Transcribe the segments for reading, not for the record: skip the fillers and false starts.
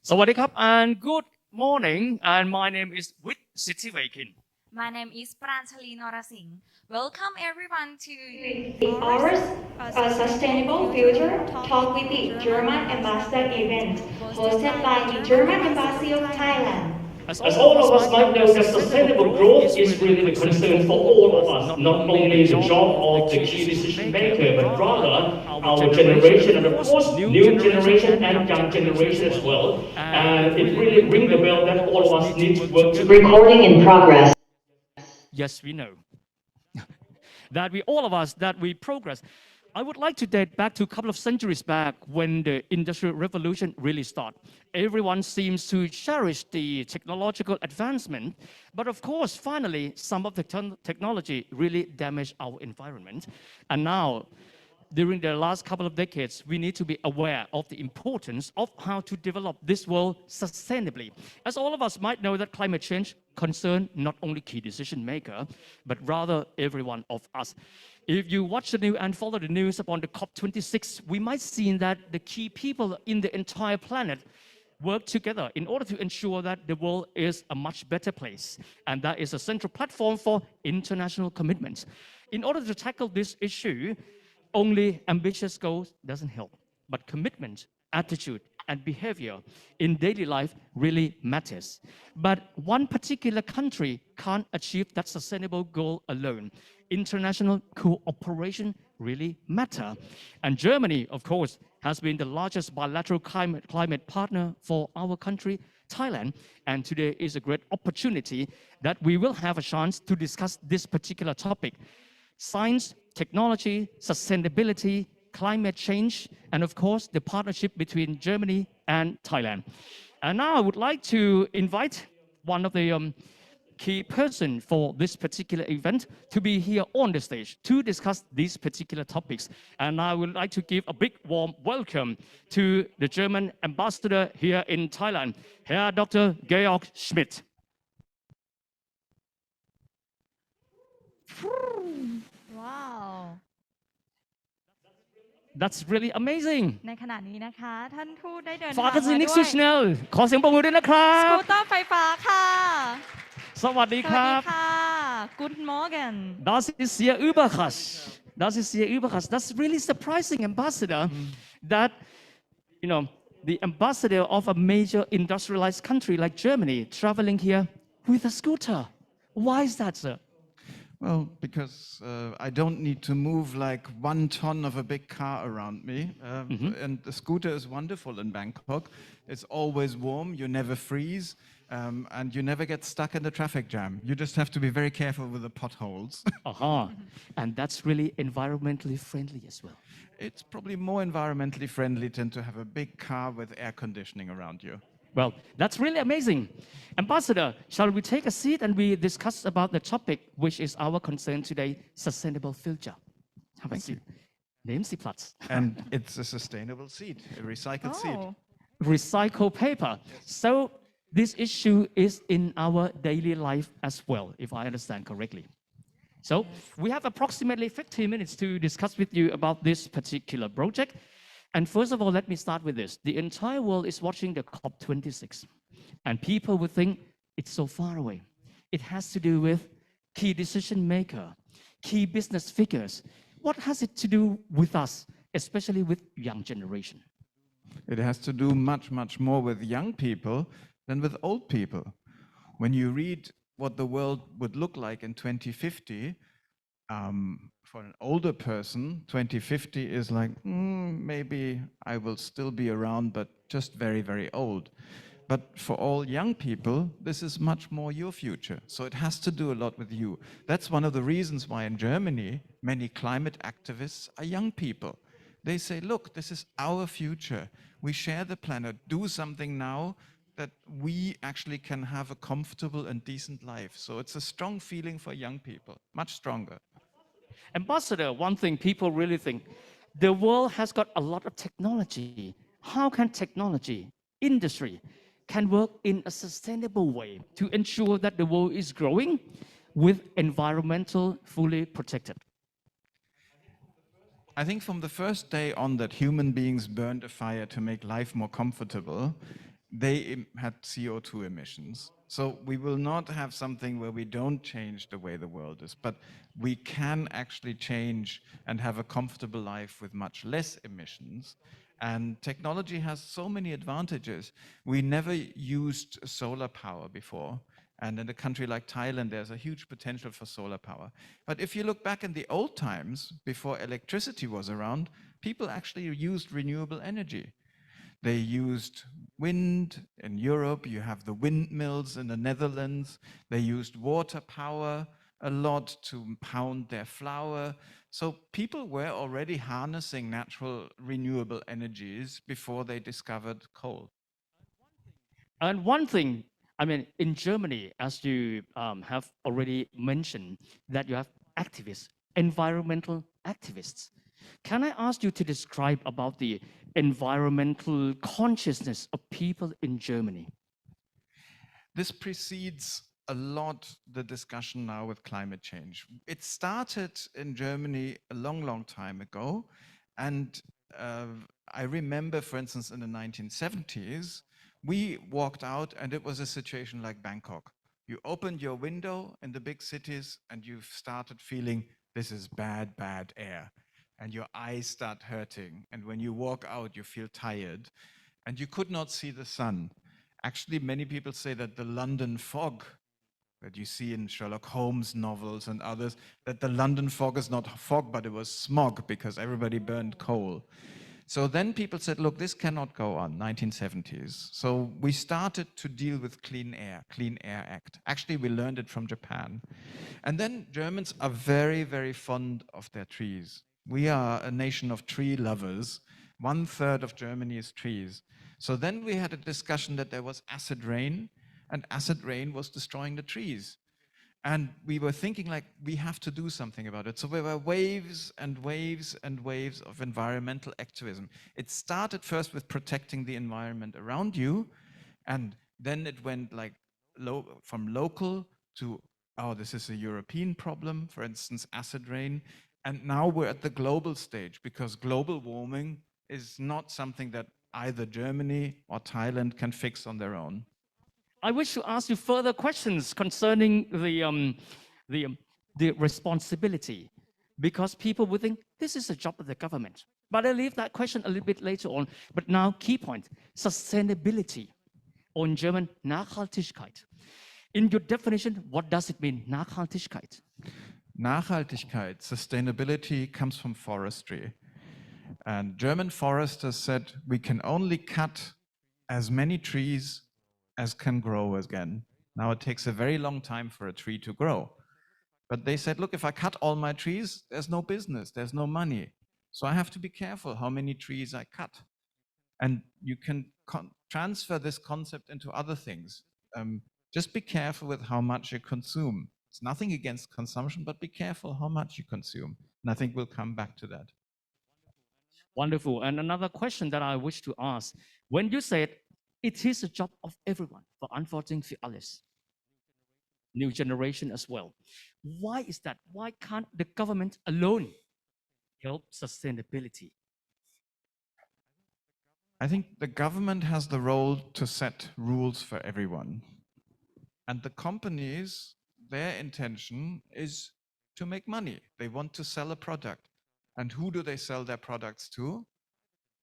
Sawadee and good morning, and my name is Wit Sithivakin. My name is Pranchali Norasingh. Welcome everyone to the Ours A Sustainable Future Talk with the German Ambassador event hosted by the German Embassy of Thailand. As all of us might know, that sustainable growth is really the concern for all of us, not only the job of the key decision maker, but rather our generation and of course new generation and young generation as well. And it really rings the bell that all of us need to work together. Recording in progress. Yes, we know that all of us, that we progress. I would like to date back to a couple of centuries back when the Industrial Revolution really started. Everyone seems to cherish the technological advancement, but of course, finally, some of the technology really damaged our environment. And now, during the last couple of decades, we need to be aware of the importance of how to develop this world sustainably. As all of us might know that climate change concerns not only key decision maker, but rather every one of us. If you watch the news and follow the news upon the COP26, we might see that the key people in the entire planet work together in order to ensure that the world is a much better place. And that is a central platform for international commitments. In order to tackle this issue, only ambitious goals doesn't help, but commitment, attitude, and behavior in daily life really matters. But one particular country can't achieve that sustainable goal alone. International cooperation really matter. And Germany, of course, has been the largest bilateral climate partner for our country, Thailand. And today is a great opportunity that we will have a chance to discuss this particular topic. Science, technology, sustainability, climate change, and of course, the partnership between Germany and Thailand. And now I would like to invite one of the key person for this particular event to be here on the stage to discuss these particular topics. And I would like to give a big warm welcome to the German ambassador here in Thailand, Herr Dr. Georg Schmidt. Wow That's really amazing. ในขณะนี้นะคะท่านทูตได้เดินทาง Fahren มา Sie ด้ nicht ว so ย schnell. ขอเสียงปรบมือด้วยนะครั สกู บ ตเตอร์ไฟฟ้าค่ะ สวัสดี ส ค วัส รั ดี บ ค่ะ Good morning Das ist sehr überraschend. Das ist sehr überraschend. That's really surprising, Ambassador, that the ambassador of a major industrialized country like Germany traveling here with a scooter. Why is that, sir? Well, because I don't need to move like 1 ton of a big car around me. And the scooter is wonderful in Bangkok. It's always warm, you never freeze, and you never get stuck in the traffic jam. You just have to be very careful with the potholes. And that's really environmentally friendly as well. It's probably more environmentally friendly than to have a big car with air conditioning around you. Well, that's really amazing. Ambassador, shall we take a seat and we discuss about the topic which is our concern today, sustainable future? Have a seat. Nehmen Sie Platz. And it's a sustainable seed, a recycled seed. Recycle paper. So this issue is in our daily life as well, if I understand correctly. So we have approximately 15 minutes to discuss with you about this particular project. And first of all, let me start with this. The entire world is watching the COP26. And people would think it's so far away. It has to do with key decision maker, key business figures. What has it to do with us, especially with young generation? It has to do much, much more with young people than with old people. When you read what the world would look like in 2050, for an older person, 2050 is like, maybe I will still be around, but just very, very old. But for all young people, this is much more your future. So it has to do a lot with you. That's one of the reasons why in Germany, many climate activists are young people. They say, look, this is our future. We share the planet. Do something now that we actually can have a comfortable and decent life. So it's a strong feeling for young people, much stronger. Ambassador, one thing people really think, the world has got a lot of technology. How can technology, industry, can work in a sustainable way to ensure that the world is growing with environmental fully protected? I think from the first day on that human beings burned a fire to make life more comfortable, they had CO2 emissions. So we will not have something where we don't change the way the world is, but we can actually change and have a comfortable life with much less emissions. And technology has so many advantages. We never used solar power before. And in a country like Thailand, there's a huge potential for solar power. But if you look back in the old times, before electricity was around, people actually used renewable energy. They used wind in Europe, you have the windmills in the Netherlands. They used water power a lot to pound their flour. So people were already harnessing natural renewable energies before they discovered coal. And one thing, I mean, in Germany, as you have already mentioned, that you have activists, environmental activists. Can I ask you to describe about the environmental consciousness of people in Germany? This precedes a lot the discussion now with climate change. It started in Germany a long, long time ago. And I remember, for instance, in the 1970s, we walked out and it was a situation like Bangkok. You opened your window in the big cities and you started feeling this is bad, bad air. And your eyes start hurting. And when you walk out, you feel tired. And you could not see the sun. Actually, many people say that the London fog that you see in Sherlock Holmes novels and others, that the London fog is not fog, but it was smog because everybody burned coal. So then people said, look, this cannot go on, 1970s. So we started to deal with Clean Air Act. Actually, we learned it from Japan. And then Germans are very, very fond of their trees. We are a nation of tree lovers. 1/3 of Germany is trees. So then we had a discussion that there was acid rain, and acid rain was destroying the trees. And we were thinking like, we have to do something about it. So there were waves and waves and waves of environmental activism. It started first with protecting the environment around you, and then it went like from local to, oh, this is a European problem, for instance, acid rain. And now we're at the global stage because global warming is not something that either Germany or Thailand can fix on their own. I wish to ask you further questions concerning the responsibility, because people would think this is a job of the government. But I leave that question a little bit later on. But now, key point, sustainability, or in German, Nachhaltigkeit. In your definition, what does it mean, Nachhaltigkeit? Nachhaltigkeit, sustainability, comes from forestry. And German foresters said we can only cut as many trees as can grow again. Now it takes a very long time for a tree to grow. But they said, look, if I cut all my trees, there's no business, there's no money. So I have to be careful how many trees I cut. And you can transfer this concept into other things. Just be careful with how much you consume. It's nothing against consumption, but be careful how much you consume. And I think we'll come back to that. Wonderful. And another question that I wish to ask, when you said it is a job of everyone, verantwortung für alles, new generation as well. Why is that? Why can't the government alone help sustainability? I think the government has the role to set rules for everyone. And the companies, their intention is to make money. They want to sell a product. And who do they sell their products to?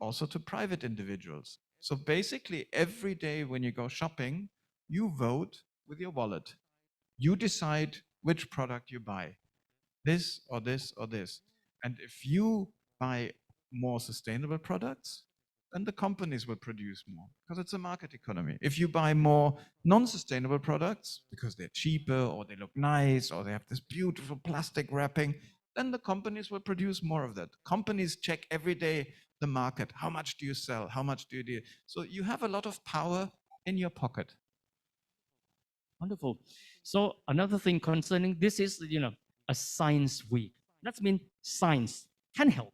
Also to private individuals. So basically, every day when you go shopping, you vote with your wallet. You decide which product you buy, this or this or this. And if you buy more sustainable products, then the companies will produce more because it's a market economy. If you buy more non-sustainable products because they're cheaper or they look nice or they have this beautiful plastic wrapping, then the companies will produce more of that. Companies check every day the market. How much do you sell? How much do you do? So you have a lot of power in your pocket. Wonderful. So another thing concerning this is, a science week. That means science can help.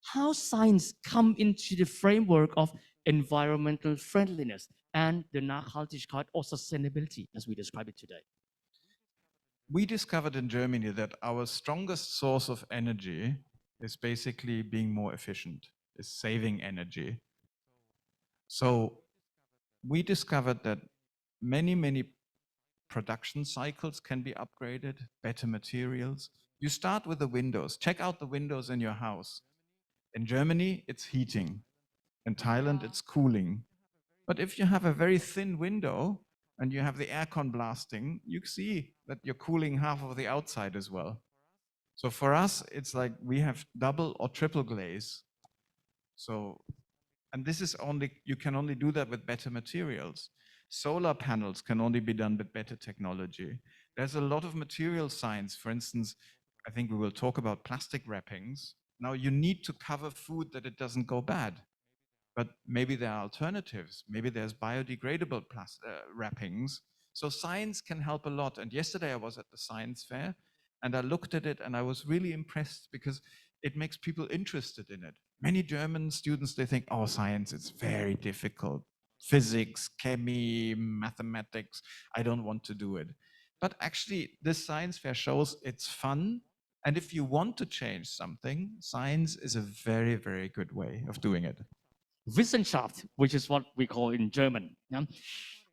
How science come into the framework of environmental friendliness and the Nachhaltigkeit or sustainability as we describe it today? We discovered in Germany that our strongest source of energy is basically being more efficient, is saving energy. So we discovered that many production cycles can be upgraded, better materials. You start with the windows. Check out the windows in your house. In Germany, it's heating. In Thailand, it's cooling. But if you have a very thin window and you have the aircon blasting, you see that you're cooling half of the outside as well. So for us, it's like we have double or triple glaze. So, and this is only, you can only do that with better materials. Solar panels can only be done with better technology. There's a lot of material science. For instance, I think we will talk about plastic wrappings. Now you need to cover food that it doesn't go bad. But maybe there are alternatives. Maybe there's biodegradable wrappings. So science can help a lot. And yesterday I was at the science fair and I looked at it and I was really impressed because it makes people interested in it. Many German students, they think, oh, science, it's very difficult. Physics, chemistry, mathematics, I don't want to do it. But actually, this science fair shows it's fun. And if you want to change something, science is a very good way of doing it. Wissenschaft, which is what we call in German.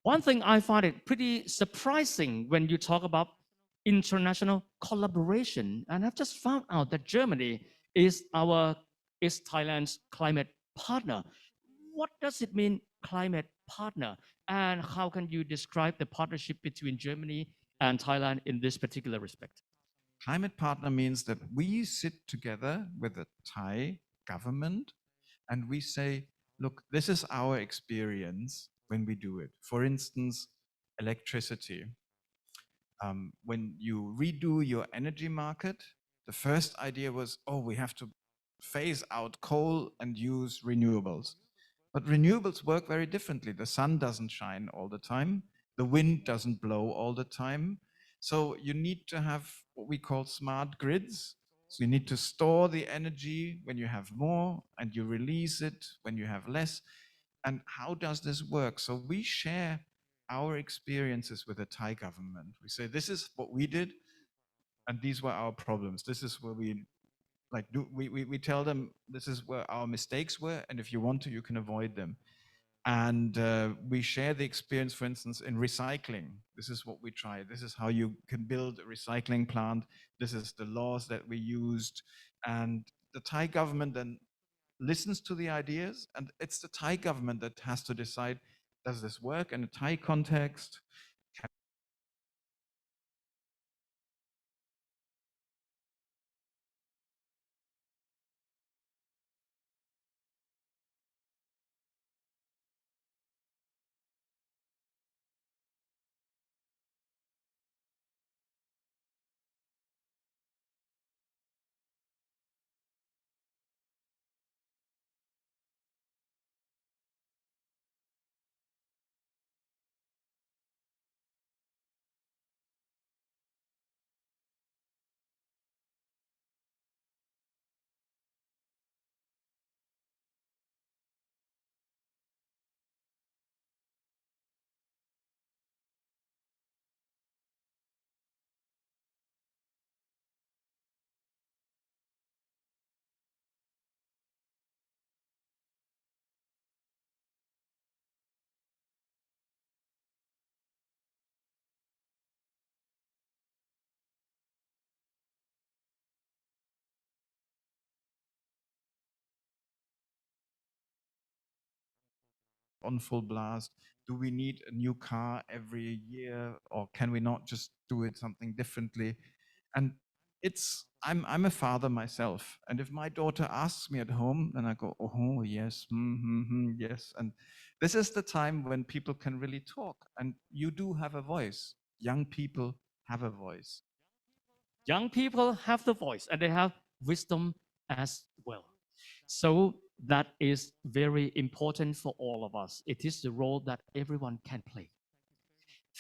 One thing I find it pretty surprising when you talk about international collaboration, and I've just found out that Germany is Thailand's climate partner. What does it mean, climate partner, and how can you describe the partnership between Germany and Thailand in this particular respect? Climate partner means that we sit together with the Thai government and we say, look, this is our experience when we do it. For instance, electricity. When you redo your energy market, the first idea was, oh, we have to phase out coal and use renewables. But renewables work very differently. The sun doesn't shine all the time. The wind doesn't blow all the time. So you need to have what we call smart grids. So you need to store the energy when you have more and you release it when you have less. And how does this work? So we share our experiences with the Thai government. We say, this is what we did and these were our problems. This is where we tell them this is where our mistakes were, and if you want to, you can avoid them. And we share the experience, for instance, in recycling. This is what we try. This is how you can build a recycling plant. This is the laws that we used. And the Thai government then listens to the ideas, and it's the Thai government that has to decide, does this work in a Thai context? On full blast? Do we need a new car every year, or can we not just do it something differently? And I'm a father myself, and if my daughter asks me at home, then I go, oh yes, yes. And this is the time when people can really talk, and you do have a voice. Young people have a voice. Young people have the voice and they have wisdom as well. So that is very important for all of us. It is the role that everyone can play.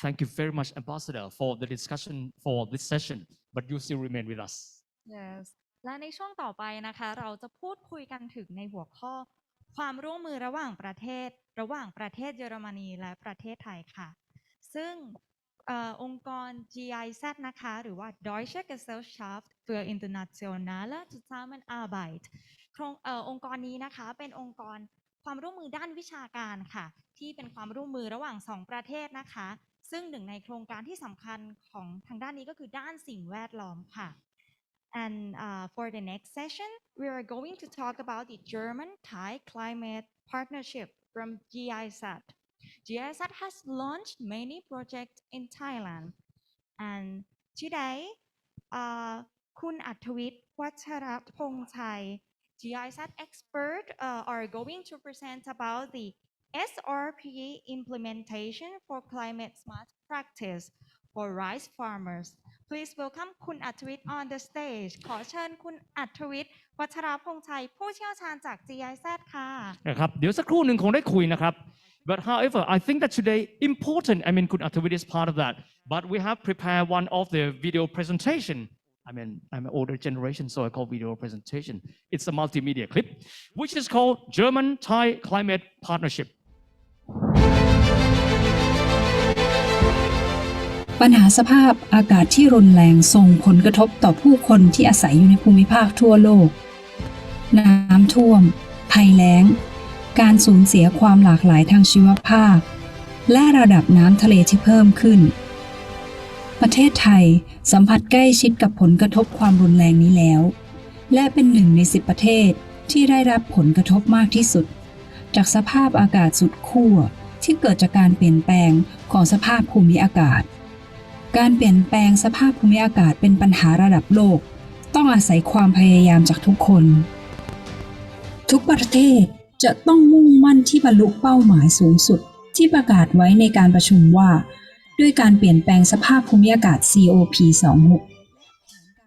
Thank you very much, Ambassador, for the discussion for this session, but you still remain with us. Yes และในช่วงต่อไปนะคะเราจะพูดคุยกันถึงในหัวข้อความร่วมมือระหว่างประเทศเยอรมนีและประเทศไทยค่ะซึ่งองค์กร GIZ นะคะหรือว่า Deutsche Gesellschaft für internationale Zusammenarbeit องค์กรนี้นะคะเป็นองค์กร ความร่วมมือด้านวิชาการค่ะที่เป็นความร่วมมือระหว่าง2ประเทศนะคะซึ่งหนึ่งในโครงการที่สำคัญของทางด้านนี้ก็คือด้านสิ่งแวดล้อมค่ะ And for the next session, we are going to talk about the German-Thai climate partnership from GIZ. GIZ has launched many projects in Thailand. And today, คุณอัธวิทย์ วัชรพงษ์ชัย GIZ expert are going to present about the SRP implementation for climate smart practice for rice farmers. Please welcome คุณอัธวิทย์ on the stage. ขอเชิญคุณอัธวิทย์ วัชรพงษ์ชัย ผู้เชี่ยวชาญจาก GIZ ค่ะนะครับเดี๋ยวสักครู่หนึ่งคงได้คุยนะครับ But however, I think that today important. I mean, คุณอัธวิทย์ is part of that. But we have prepared one of the video presentation. I mean, I'm an older generation, so I call video presentation. It's a multimedia clip, which is called German-Thai Climate Partnership. ปัญหาสภาพอากาศที่รุนแรงส่งผลกระทบต่อผู้คนที่อาศัยอยู่ในภูมิภาคทั่วโลก น้ำท่วม ภัยแล้ง การสูญเสียความหลากหลายทางชีวภาพ และระดับน้ำทะเลที่เพิ่มขึ้น ประเทศไทยสัมผัสใกล้ชิดกับผลกระทบความรุนแรงนี้แล้ว และเป็นหนึ่งใน10ประเทศที่ได้รับผลกระทบมากที่สุด จากสภาพอากาศสุดขั้วที่เกิดจากการเปลี่ยนแปลงของสภาพภูมิอากาศ การเปลี่ยนแปลงสภาพภูมิอากาศเป็นปัญหาระดับโลกต้องอาศัยความพยายามจากทุกคน ทุกประเทศจะต้องมุ่งมั่นที่บรรลุเป้าหมายสูงสุดที่ประกาศไว้ในการประชุมว่าด้วยการเปลี่ยนแปลงสภาพภูมิอากาศ COP26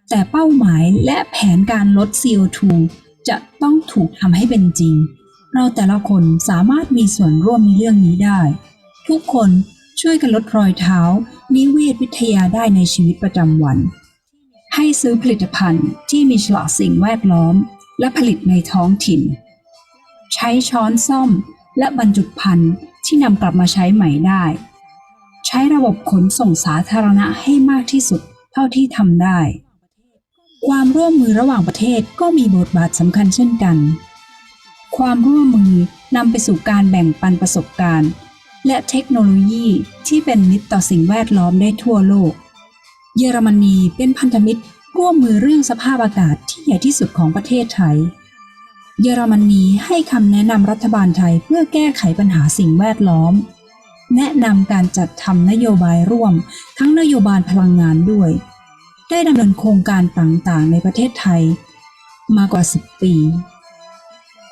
แต่เป้าหมายและแผนการลด CO2 จะต้องถูกทำให้เป็นจริงเราแต่ละคนสามารถมีส่วนร่วมในเรื่องนี้ได้ทุกคนช่วยกันลดรอยเท้านิเวศวิทยาได้ในชีวิตประจำวันให้ซื้อผลิตภัณฑ์ที่มีฉลากสิ่งแวดล้อมและผลิตในท้องถิ่นใช้ช้อนส้อมและบรรจุภัณฑ์ที่นำกลับมาใช้ใหม่ได้ใช้ระบบขนส่งสาธารณะให้มากที่สุดเท่าที่ทำได้ความร่วมมือระหว่างประเทศก็มีบทบาทสำคัญเช่นกันความร่วมมือนำไปสู่การแบ่งปันประสบการณ์และเทคโนโลยีที่เป็นมิตรต่อสิ่งแวดล้อมได้ทั่วโลกเยอรมนีเป็นพันธมิตรร่วมมือเรื่องสภาพอากาศที่ใหญ่ที่สุดของประเทศไทยเยอรมนีให้คำแนะนำรัฐบาลไทยเพื่อแก้ไขปัญหาสิ่งแวดล้อมแนะนำการจัดทำนโยบายร่วมทั้งนโยบายพลังงานด้วยได้ดำเนินโครงการต่างๆในประเทศไทยมากว่า10 ปี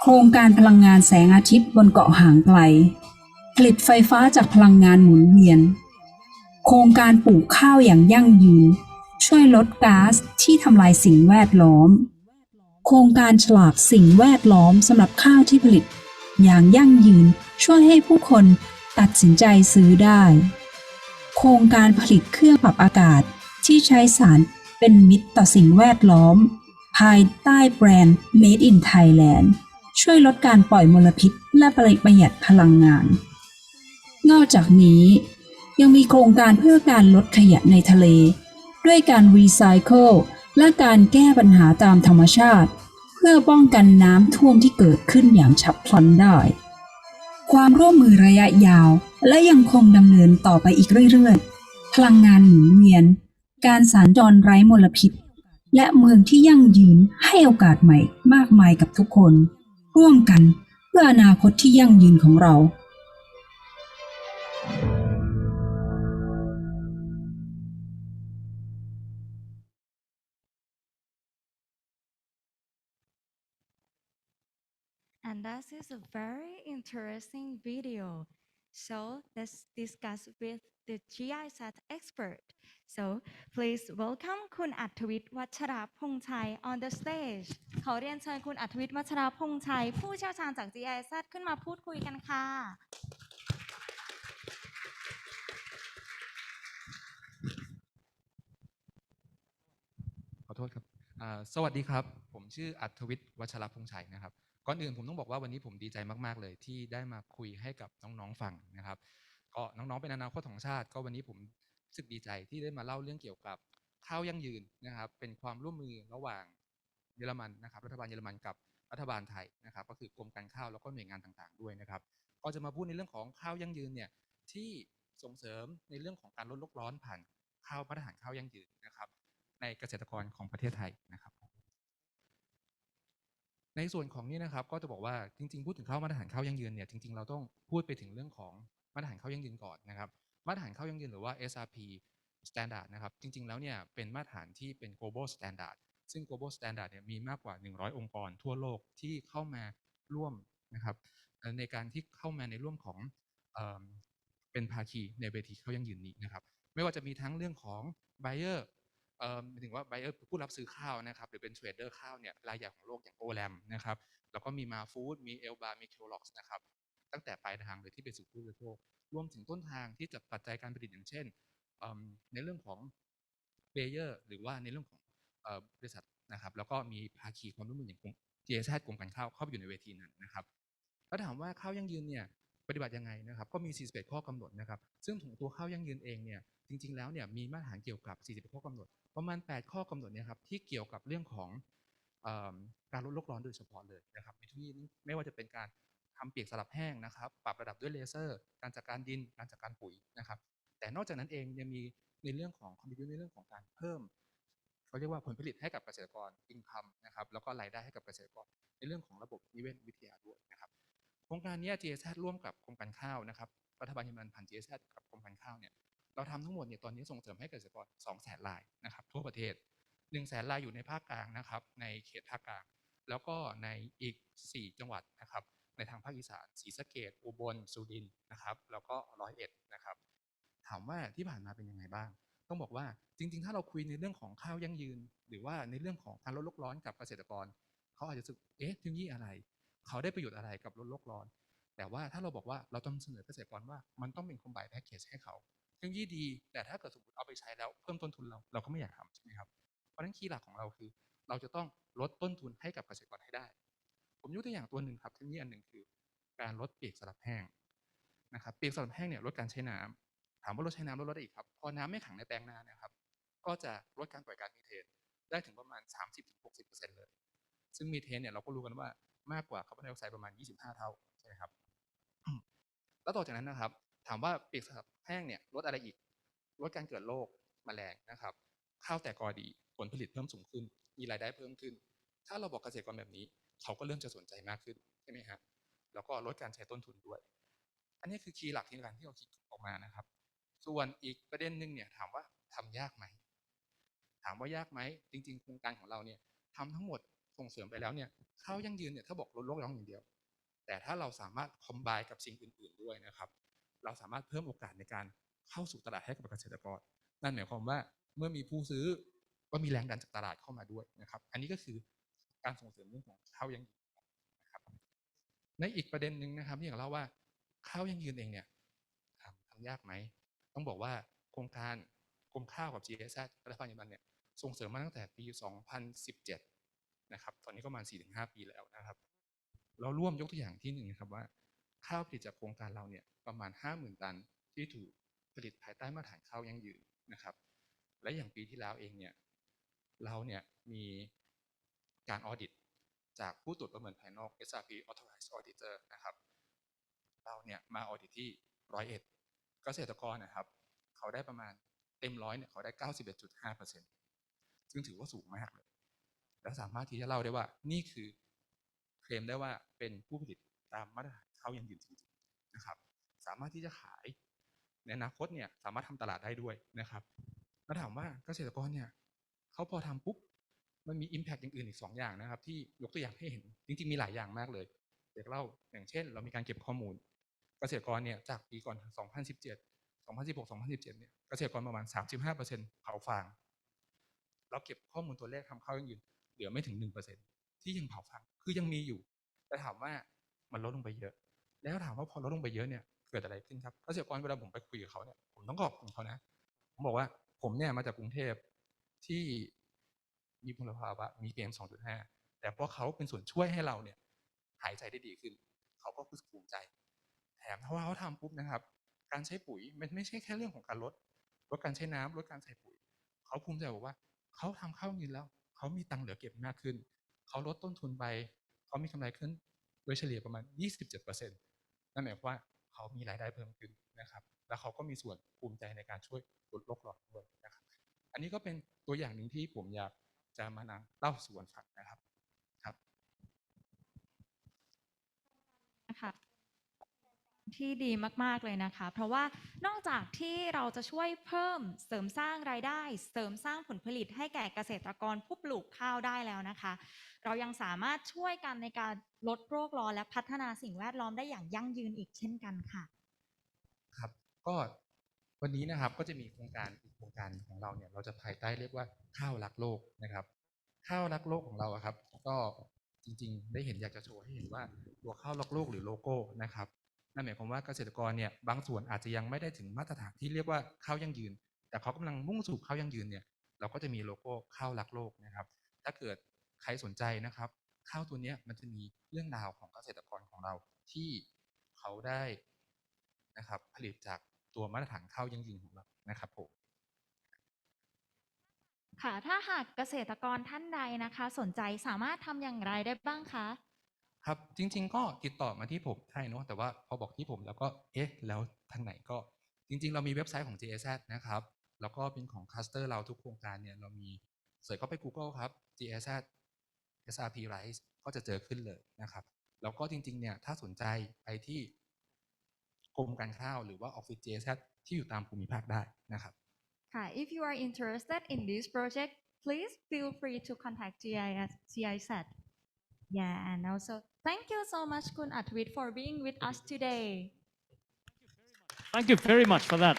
โครงการพลังงานแสงอาทิตย์บนเกาะห่างไกลผลิตไฟฟ้าจากพลังงานหมุนเวียนโครงการปลูกข้าวอย่างยั่งยืนช่วยลดก๊าซที่ทำลายสิ่งแวดล้อมโครงการฉลากสิ่งแวดล้อมสำหรับข้าวที่ผลิตอย่างยั่งยืนช่วยให้ผู้คนตัดสินใจซื้อได้โครงการผลิตเครื่องปรับอากาศที่ใช้สารเป็นมิตรต่อสิ่งแวดล้อมภายใต้แบรนด์ Made in Thailand ช่วยลดการปล่อยมลพิษและประหยัดพลังงานนอกจากนี้ยังมีโครงการเพื่อการลดขยะในทะเลด้วยการรีไซเคิลและการแก้ปัญหาตามธรรมชาติเพื่อป้องกันน้ำท่วมที่เกิดขึ้นอย่างฉับพลันได้ความร่วมมือระยะยาวและยังคงดำเนินต่อไปอีกเรื่อยๆพลังงานหมุนเวียนการสัญจรไร้มลพิษและเมืองที่ยั่งยืนให้โอกาสใหม่มากมายกับทุกคนร่วมกันเพื่ออนาคตที่ยั่งยืนของเรา And that is a very interesting video. So let's discuss with the GIZ expert. So please welcome คุณอัธวิทย์ วัชรพงษ์ชัย on the stage. ขอเรียนเชิญคุณอัธวิทย์ วัชรพงษ์ชัย ผู้เชี่ยวชาญจาก GIZ ขึ้นมาพูดคุยกันค่ะ ขอโทษครับสวัสดีครับผมชื่ออัธวิทย์ วัชรพงษ์ชัยนะครับก่อนอื่นผมต้องบอกว่าวันนี้ผมดีใจมากๆเลยที่ได้มาคุยให้กับน้องๆฟังนะครับก็น้องๆเป็นอนาคตของชาติก็วันนี้ผมรู้สึกดีใจที่ได้มาเล่าเรื่องเกี่ยวกับข้าวยั่งยืนนะครับเป็นความร่วมมือระหว่างเยอรมันนะครับรัฐบาลเยอรมันกับ รัฐบาลไทยนะครับก็คือกรมการข้าวแล้วก็หน่วยงานต่างๆด้วยนะครับก็จะมาพูดในเรื่องของข้าวยั่งยืนเนี่ยที่ส่งเสริมในเรื่องของการลดโลกร้อนผ่านข้าวมาตรฐานข้าวยั่งยืนนะครับในเกษตรกรของประเทศไทยนะครับในส่วนของนี้นะครับก็จะบอกว่าจริงๆพูดถึงข้าวมาตรฐานข้าวยั่งยืนเนี่ยจริงๆเราต้องพูดไปถึงเรื่องของมาตรฐานข้าวยั่งยืนก่อนนะครับมาตรฐานข้าวยั่งยืนหรือว่า SRP Standard นะครับจริงๆแล้วเนี่ยเป็นมาตรฐานที่เป็น global standard ซึ่ง global standard เนี่ยมีมากกว่า100องค์กรทั่วโลกที่เข้ามาร่วมนะครับในการที่เข้ามาในร่วมของเป็นภาคีในเวทีข้าวยั่งยืนนี้นะครับไม่ว่าจะมีทั้งเรื่องของ buyer หมายถึงว่า buyer ผู้รับซื้อข้าวนะครับหรือเป็นเทรดเดอร์ข้าวเนี่ยรายใหญ่ของโลกอย่างโอแลมนะครับแล้วก็มีมาฟู้ดมีเอลบามีเคลล็อกส์นะครับตั้งแต่ปลายทางเลยที่ไปสู่ผู้บริโภครวมถึงต้นทางที่จะปัจจัยการผลิตอย่างเช่นในเรื่องของเบเยอร์หรือว่าในเรื่องของบริษัทนะครับแล้วก็มีภาคีความร่วมมืออย่างGIZ กรมการข้าวเข้าไปอยู่ในเวทีนั้นนะครับแล้วถามว่าข้าวยั่งยืนเนี่ยปฏิบัติยังไงนะครับก็มี41ข้อกำหนดนะครับซึ่งตัวข้าวยั่งยืนเองเนี่ยจริงๆแล้วเนี่ยมีมาตรฐานเกี่ยวกับ41ข้อกำหนดประมาณ8ข้อกำหนดเนี่ยครับที่เกี่ยวกับเรื่องของการลดโลกร้อนโดยเฉพาะเลยนะครับไม่ว่าจะเป็นการทำเปียกสลับแห้งนะครับปรับระดับด้วยเลเซอร์การจัดการดินการจัดการปุ๋ยนะครับแต่นอกจากนั้นเองยังมีในเรื่องของคอมมิชชั่นในเรื่องของการเพิ่มเขาเรียกว่าผลผลิตให้กับเกษตรกรอินคัมนะครับแล้วก็รายได้ให้กับเกษตรกรในเรื่องของระบบนิเวศวิทยาด้วยนะครับโครงการนี้ GIZ ร่วมกับกรมการข้าวนะครับรัฐบาลเยอรมันผ่าน GIZ กับกรมการข้าวเนี่ยเราทำทั้งหมดเนี่ยตอนนี้ส่งเสริมให้เกษตรกร 200,000 รายนะครับทั่วประเทศ 100,000 รายอยู่ในภาคกลางนะครับในเขตภาคกลางแล้วก็ในอีก4จังหวัดนะครับในทางภาคอีสานศรีสะเกษอุบลสุรินทร์นะครับแล้วก็101นะครับถามว่าที่ผ่านมาเป็นยังไงบ้างต้องบอกว่าจริงๆถ้าเราคุยในเรื่องของข้าวยั่งยืนหรือว่าในเรื่องของการลดโลกร้อนกับเกษตรกรเขาอาจจะรู้สึกเอ๊ะเทคโนโลยีอะไรเขาได้ประโยชน์อะไรกับลดโลกร้อนแต่ว่าถ้าเราบอกว่าเราต้องเสนอเกษตรกรว่ามันต้องเป็นคอมไบน์แพ็กเกจให้เขาเทคโนโลยีดีแต่ถ้าเกิดสมมติเอาไปใช้แล้วเพิ่มต้นทุนเราก็ไม่อยากทำใช่ไหมครับเพราะฉะนั้นคีย์หลักของเราคือเราจะต้องลดต้นทุนให้กับเกษตรกรให้ได้ผมยกตัวอย่างตัวหนึ่งครับเทคโนโลยีอันหนึ่งคือการลดเปียกสลับแห้งนะครับเปียกสลับแห้งเนี่ยลดการใช้น้ำถามว่าลดใช้น้ำลดได้อีกครับพอน้ำไม่ขังในแปลงนานะครับก็จะลดการปล่อยก๊าซมีเทนได้ถึงประมาณ 30-60% เลยซึ่งมีเทนเนี่ยเราก็รู้กันว่ามากกว่าคาร์บอนไดออกไซด์ประมาณ25 เท่าใช่ไหมครับแล้วต่อจากนั้นนะครับถามว่าเปียกสลับแห้งเนี่ยลดอะไรอีกลดการเกิดโรคแมลงนะครับข้าวแตกกอดีผลผลิตเพิ่มสูงขึ้นมีรายได้เพิ่มขึ้นถ้าเราบอกเกษตรกรแบบนี้เขาก็เริ่มจะสนใจมากขึ้นใช่ไหมครับแล้วก็ลดการใช้ต้นทุนด้วยอันนี้คือคีย์หลักที่เราคิดออกมานะครับส่วนอีกประเด็นหนึ่งเนี่ยถามว่าทำยากไหมถามว่ายากไหมจริงๆโครงการของเราเนี่ยทำทั้งหมดส่งเสริมไปแล้วเนี่ยข้าวยั่งยืนเนี่ยถ้าบอกลดโลกร้อนอย่างเดียวแต่ถ้าเราสามารถคอมไบน์กับสิ่งอื่นๆด้วยนะครับเราสามารถเพิ่มโอกาสในการเข้าสู่ตลาดให้กับเกษตรกรนั่นหมายความว่าเมื่อมีผู้ซื้อก็มีแรงดันจากตลาดเข้ามาด้วยนะครับอันนี้ก็คือการส่งเสริมเรื่องของข้าวยั่งยืนนะครับในอีกประเด็นหนึ่งนะครับที่อยากเล่าว่าข้าวยั่งยืนเองเนี่ยทำยากไหมต้องบอกว่าโครงการกรมข้าวกับ GIZ รัฐบาลเยอรมันเนี่ยส่งเสริมมาตั้งแต่ปี 2017 นะครับตอนนี้ก็ประมาณ 4-5 ปีแล้วนะครับเราร่วมยกตัวอย่างที่หนึ่งนะครับว่าข้าวผลิตจากโครงการเราเนี่ยประมาณ 50,000 ตันที่ถูกผลิตภายใต้มาตรฐานข้าวยั่งยืนนะครับและอย่างปีที่แล้วเองเนี่ยเราเนี่ยมีการออดิตจากผู้ตรวจประเมินภายนอก SRP Authorized Auditor นะครับเราเนี่ยมาออดิตที่101เกษตรกรนะครับเขาได้ประมาณเต็ม100เนี่ยเขาได้ 91.5% ซึ่งถือว่าสูงมากเลยและสามารถที่จะเล่าได้ว่านี่คือเคลมได้ว่าเป็นผู้ผลิตตามมาตรฐานข้าวยั่งยืนจริงๆนะครับสามารถที่จะขายในอนาคตเนี่ยสามารถทำตลาดได้ด้วยนะครับแล้วถามว่าเกษตรกรเนี่ยเขาพอทำปุ๊บมันมี impact อย่างอื่นอีก2อย่างนะครับที่ยกตัวอย่างให้เห็นจริงๆมีหลายอย่างมากเลยอยากเล่าอย่างเช่นเรามีการเก็บข้อมูลเกษตรกรเนี่ยจากปีก่อน 2017 2016 2017 เนี่ยเกษตรกรประมาณ 35% เผาฟางเราเก็บข้อมูลตัวเลขทำข้าวยั่งยืนเหลือไม่ถึง 1% ที่ยังเผาฟางคือยังมีอยู่แต่ถามว่ามันลดลงไปเยอะแล้วถามว่าพอลดลงไปเยอะเนี่ยเกิดอะไรขึ้นครับเกษตรกรเวลาผมไปคุยกับเขาเนี่ยผมต้องขอบคุณเขานะผมบอกว่าผมเนี่ยมาจากกรุงเทพที่มีมลภาวะมี PM 2.5 แต่เพราะเขาเป็นส่วนช่วยให้เราเนี่ยหายใจได้ดีขึ้นเขาก็รู้สึกภูมิใจแถมถ้าว่าเขาทำปุ๊บนะครับการใช้ปุ๋ยมันไม่ใช่แค่เรื่องของการลดการใช้น้ำลดการใส่ปุ๋ยเขาภูมิใจบอกว่าเขาทำข้าวยืนแล้วเขามีตังค์เหลือเก็บมากขึ้นเขาลดต้นทุนไป เขามีกำไรขึ้นโดยเฉลี่ยประมาณ 27%นั่นหมายความว่าเขามีรายได้เพิ่มขึ้นนะครับแล้วเขาก็มีส่วนภูมิใจในการช่วยลดโลกร้อนด้วยนะครับอันนี้ก็เป็นตัวอย่างหนึ่งที่ผมอยากจะมานั่งเล่าสู่กันฟังนะครับครับ นะคะที่ดีมากๆเลยนะคะเพราะว่านอกจากที่เราจะช่วยเพิ่มเสริมสร้างรายได้เสริมสร้างผลผลิตให้แก่เกษตรกรผู้ปลูกข้าวได้แล้วนะคะเรายังสามารถช่วยกันในการลดโลกร้อนและพัฒนาสิ่งแวดล้อมได้อย่างยั่งยืนอีกเช่นกันค่ะครับก็วันนี้นะครับก็จะมีโครงการอีกโครงการของเราเนี่ยเราจะภายใต้เรียกว่าข้าวรักโลกนะครับข้าวรักโลกของเราครับก็จริงๆได้เห็นอยากจะโชว์ให้เห็นว่าตัวข้าวรักโลกหรือโลโก้นะครับนั่นหมายความว่าเกษตรกรเนี่ยบางส่วนอาจจะยังไม่ได้ถึงมาตรฐานที่เรียกว่าข้าวยั่งยืนแต่เขากำลังมุ่งสู่ข้าวยั่งยืนเนี่ยเราก็จะมีโลโก้ข้าวรักโลกนะครับถ้าเกิดใครสนใจนะครับข้าวตัวนี้มันจะมีเรื่องราวของเกษตรกรของเราที่เขาได้นะครับผลิตจากตัวมาตรฐานข้าวยั่งยืนของเรานะครับผมค่ะถ้าหากเกษตรกรท่านใดนะคะสนใจสามารถทำอย่างไรได้บ้างคะครับจริงๆก็ติดต่อมาที่ผมได้เนาะแต่ว่าพอบอกที่ผมแล้วก็แล้วทางไหนก็จริงๆเรามีเว็บไซต์ของ GIZ นะครับแล้วก็เป็นของคลัสเตอร์เราทุกโครงการเนี่ยเรามีเสิร์ชเข้าไป Google ครับ GIZ SRP Rice ก็จะเจอขึ้นเลยนะครับแล้วก็จริงๆเนี่ยถ้าสนใจไปที่กรมการข้าวหรือว่าออฟฟิศ GIZ ที่อยู่ตามภูมิภาคได้นะครับค่ะ if you are interested in this project please feel free to contact GIZ yeah and also thank you so much คุณอัธวิทย์ for being with us today Thank you very much for that.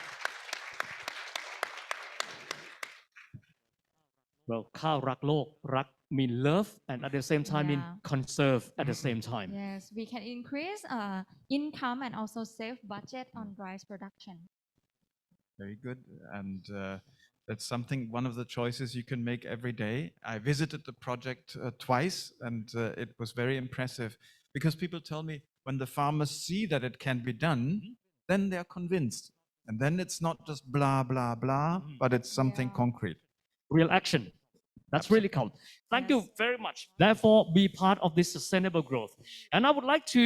Well, ข้าวรักโลกรัก mean love and at the same time mean Yeah. conserve at the same time. yes we can increase income and also save budget on rice production Very good. And that's something, one of the choices you can make every day. I visited the project twice, and it was very impressive because people tell me when the farmers see that it can be done, then they're convinced. And then it's not just blah, blah, blah, but it's something Yeah. concrete. Real action. That's really cool. Thank you Yes. very much. Therefore, be part of this sustainable growth. And I would like to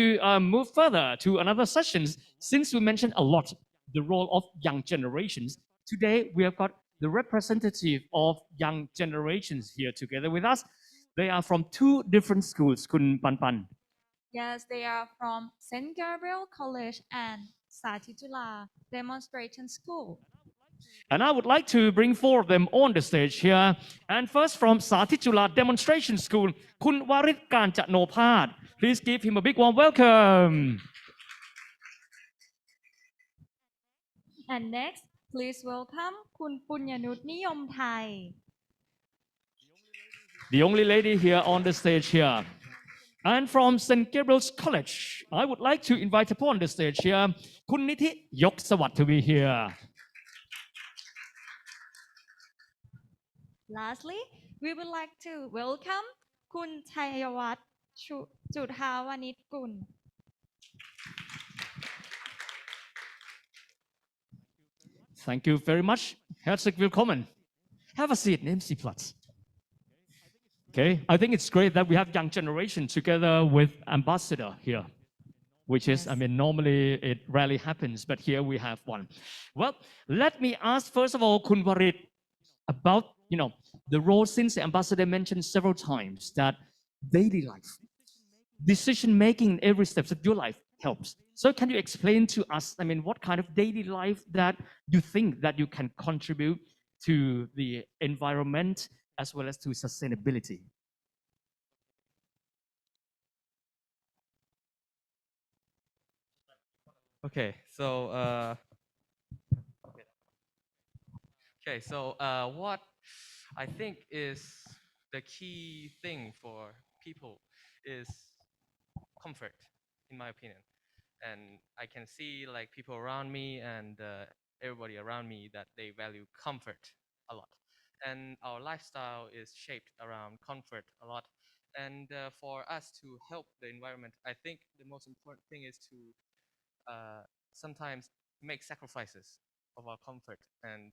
move further to another session. Since we mentioned a lot the role of young generations, today we have got the representative of young generations here together with us. They are from two different schools, Kun Pan Pan. yes they are from St Gabriel College and Satitula Demonstration School And I would like to bring four of them on the stage here. And first from Satitula Demonstration School, Kun Warit Kanjanopad. Please give him a big warm welcome. and next please welcome คุณปุญญนุชนิยมไทย The only lady here on the stage here. And from St. Gabriel's College, I would like to invite upon the stage here, Kun Niti Yok Sawat to be here. lastly we would like to welcome คุณชัยวัฒน์จุฑาวณิชกุล Thank you very much. Herzlich willkommen. Have a seat, nehmen Sie Platz. Okay, I think it's great that we have young generation together with ambassador here, which is, I mean, normally it rarely happens, but here we have one. Well, let me ask first of all, Kun Warit, about, the role since the ambassador mentioned several times that daily life, decision-making in every step of your life helps. So can you explain to us, I mean, what kind of daily life that you think that you can contribute to the environment as well as to sustainability? Okay, so what I think is the key thing for people is comfort, in my opinion. And I can see like people around me and everybody around me that they value comfort a lot. And our lifestyle is shaped around comfort a lot. And for us to help the environment, I think the most important thing is to sometimes make sacrifices of our comfort and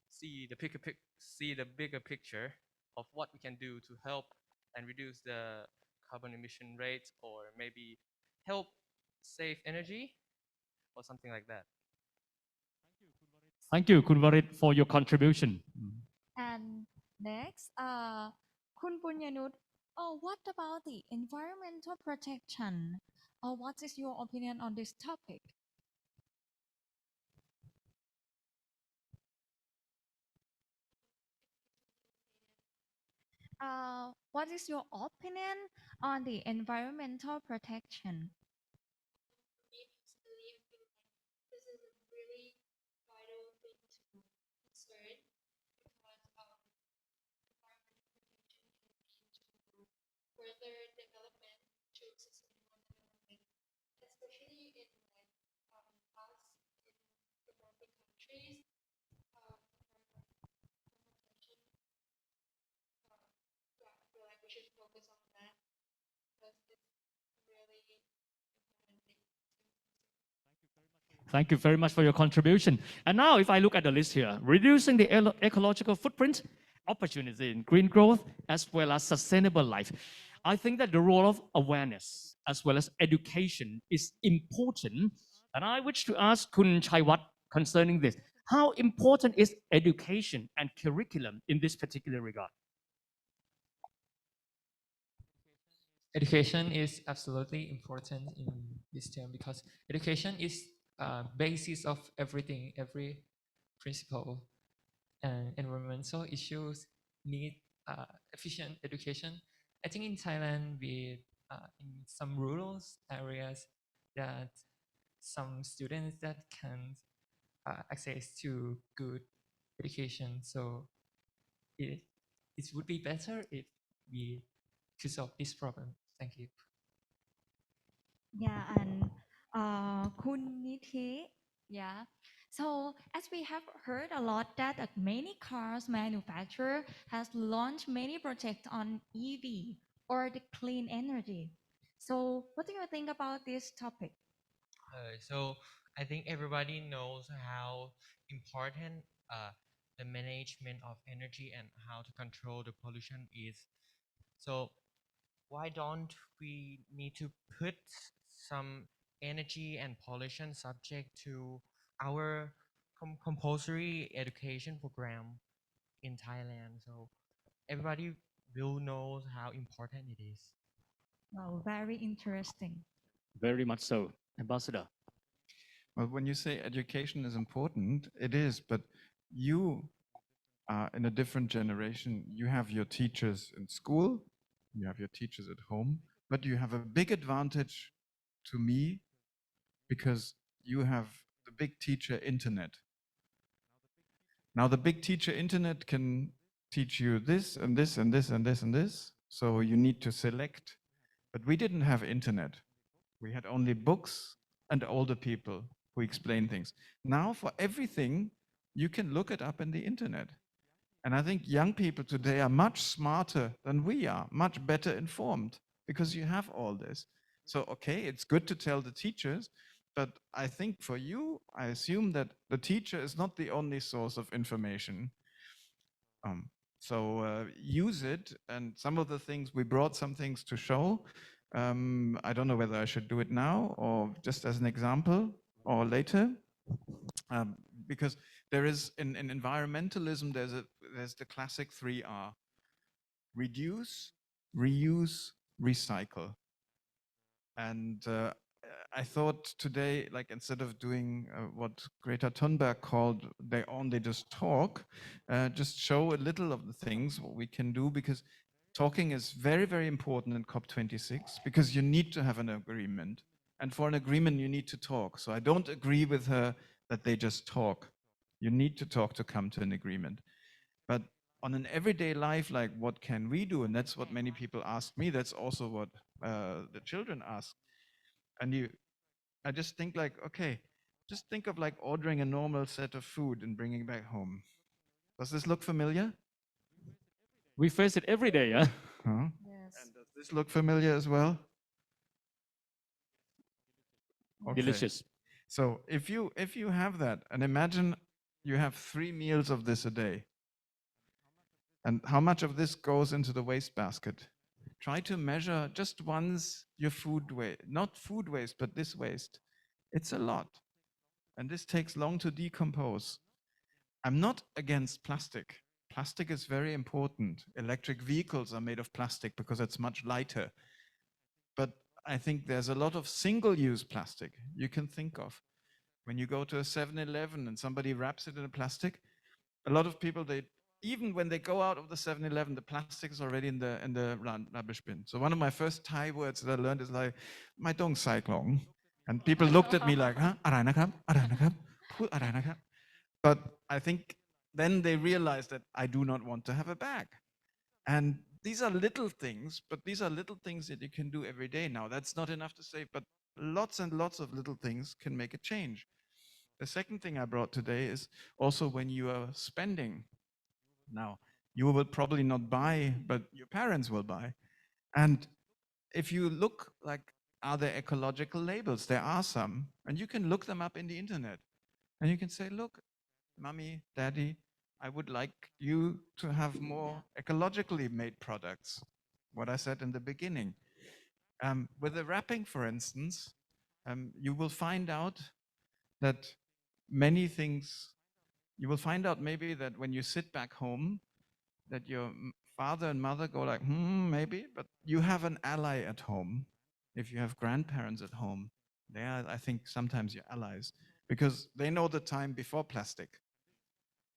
see the bigger picture of what we can do to help and reduce the carbon emission rates or maybe help save energy or something like that. Thank you, Kun Varit, for your contribution. And next คุณปุญญนุช what about the environmental protection or what is your opinion on this topic what is your opinion on the environmental protection this is a really vital thing to concern because environmental protection is key to further development to sustainable development, especially in like us in developing countries. Protection, yeah, I feel like we should focus on that because it's really important thing. Thank you very much for your contribution. And now, if I look at the list here, reducing the ecological footprint, opportunity in green growth, as well as sustainable life. I think that the role of awareness as well as education is important. And I wish to ask Kun Chaiwat concerning this. How important is education and curriculum in this particular regard? Education is absolutely important in this term because education is basis of everything, every principle, and environmental issues need efficient education. I think in Thailand, we in some rural areas that some students that can access to good education. So it would be better if we could solve this problem. Thank you. Yeah, and Kun Nithi, yeah. So as we have heard a lot that many cars manufacturer has launched many projects on EV or the clean energy. So what do you think about this topic? So I think everybody knows how important the management of energy and how to control the pollution is. So why don't we need to put some energy and pollution subject to our compulsory education program in Thailand? So everybody will know how important it is. Wow, very interesting. Very much so. Ambassador. Well, when you say education is important, it is, but you are in a different generation. You have your teachers in school, you have your teachers at home, but you have a big advantage to me because you have the big teacher internet. Now the big teacher internet can teach you this and this and this and this and this, so you need to select. But we didn't have internet. We had only books and older people who explain things. Now for everything, you can look it up in the internet. And I think young people today are much smarter than we are, much better informed because you have all this. So, okay, it's good to tell the teachers, but I think for you, I assume that the teacher is not the only source of information. So use it, and some of the things, we brought some things to show. I don't know whether I should do it now or just as an example or later. Because there is, in environmentalism, there's the classic 3R. Reduce, reuse, recycle. And I thought today, like instead of doing what Greta Thunberg called, they only just talk, just show a little of the things what we can do, because talking is very, very important in COP26 because you need to have an agreement. And for an agreement, you need to talk. So I don't agree with her that they just talk. You need to talk to come to an agreement. But on an everyday life, like what can we do? And that's what many people ask me. That's also what the children ask. And I just think like, okay, just think of like ordering a normal set of food and bringing back home. Does this look familiar? We face it every day, yeah? Huh? Yes. And does this look familiar as well? Okay. Delicious. So if you have that, and imagine you have 3 meals of this a day, and how much of this goes into the waste basket? try to measure just once your food waste, not food waste, but this waste. It's a lot. And this takes long to decompose. I'm not against plastic. Plastic is very important. Electric vehicles are made of plastic because it's much lighter. But I think there's a lot of single-use plastic you can think of. When you go to a 7-Eleven and somebody wraps it in a plastic, a lot of people, even when they go out of the 7-Eleven, the plastic is already in the rubbish bin. So one of my first Thai words that I learned is like, "My dong sai klong." And people looked at me like, "Huh? Arai nakap? Arai nakap? Pu arai nakap?" But I think then they realized that I do not want to have a bag. And these are little things, but these are little things that you can do every day now. That's not enough to say, but lots and lots of little things can make a change. The second thing I brought today is also when you are spending. Now, you will probably not buy, but your parents will buy. And if you look like, are there ecological labels? There are some, and you can look them up in the internet. And you can say, look, mommy, daddy, I would like you to have more ecologically made products. What I said in the beginning. With the wrapping, for instance, you will find out that many things, you will find out maybe that when you sit back home, that your father and mother go like, maybe, but you have an ally at home. If you have grandparents at home, they are, I think, sometimes your allies, because they know the time before plastic.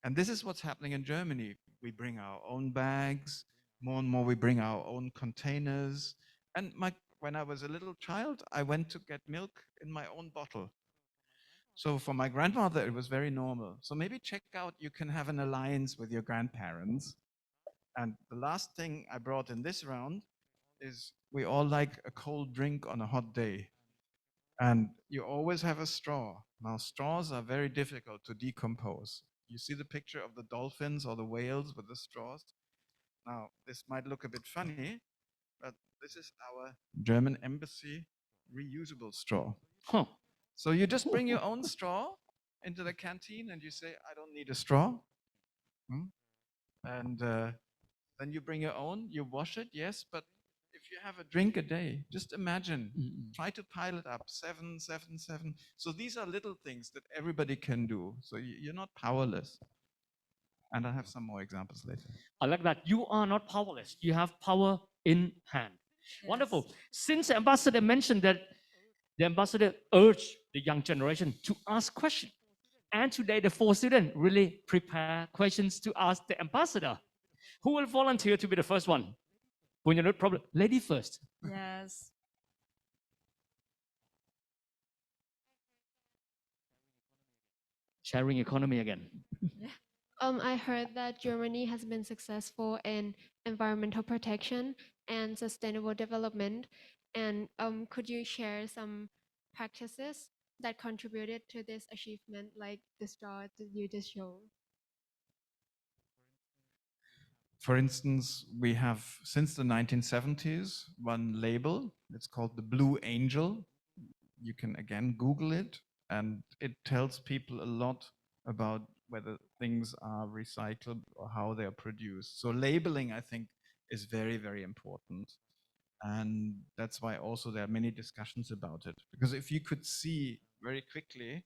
And this is what's happening in Germany. We bring our own bags, more and more we bring our own containers. And when I was a little child, I went to get milk in my own bottle. So for my grandmother, it was very normal. So maybe check out, you can have an alliance with your grandparents. And the last thing I brought in this round is we all like a cold drink on a hot day. And you always have a straw. Now, straws are very difficult to decompose. You see the picture of the dolphins or the whales with the straws? Now, this might look a bit funny, but this is our German embassy reusable straw. Huh. So you just bring your own straw into the canteen and you say, I don't need a straw. And then you bring your own, you wash it, yes, but if you have a drink a day, just imagine, try to pile it up, 7, 7, 7. So these are little things that everybody can do. So you're not powerless. And I have some more examples later. I like that. You are not powerless. You have power in hand. Yes. Wonderful. Since the ambassador mentioned that the ambassador urged the young generation to ask questions. And today the 4 students really prepare questions to ask the ambassador. Who will volunteer to be the first one? Punyanut, probably lady first. Yes. Sharing economy again. I heard that Germany has been successful in environmental protection and sustainable development. And could you share some practices that contributed to this achievement, like the straw that you just showed? For instance, we have, since the 1970s, one label. It's called the Blue Angel. You can, again, Google it, and it tells people a lot about whether things are recycled or how they are produced. So labeling, I think, is very, very important. And that's why also there are many discussions about it. Because if you could see very quickly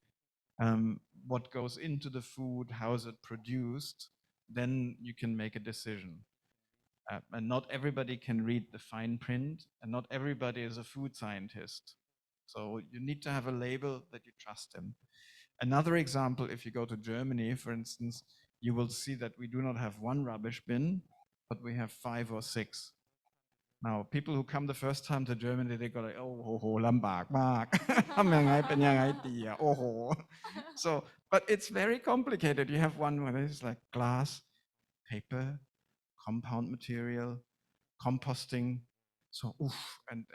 what goes into the food, how is it produced, then you can make a decision. And not everybody can read the fine print, and not everybody is a food scientist. So you need to have a label that you trust in. Another example, if you go to Germany, for instance, you will see that we do not have one rubbish bin, but we have 5 or 6. Now, people who come the first time to Germany, they go like, oh, lambak mak. So, but it's very complicated. You have one where it's like glass, paper, compound material, composting. So,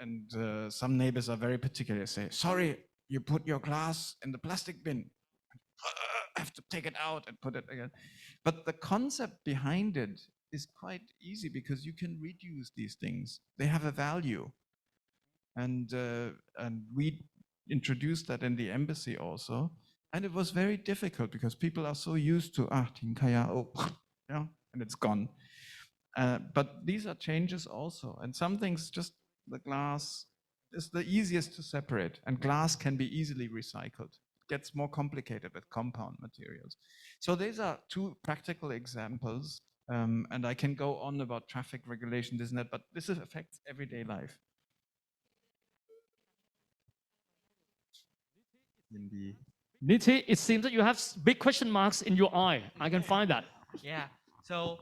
and some neighbors are very particular. They say, sorry, you put your glass in the plastic bin. I have to take it out and put it again. But the concept behind it is quite easy because you can reduce these things. They have a value. And we introduced that in the embassy also. And it was very difficult because people are so used to, and it's gone. But these are changes also. And some things, just the glass is the easiest to separate, and glass can be easily recycled. It gets more complicated with compound materials. So these are two practical examples. And I can go on about traffic regulation, this and that, but this affects everyday life. Indeed. Niti, it seems that you have big question marks in your eye. I can find that. Yeah. So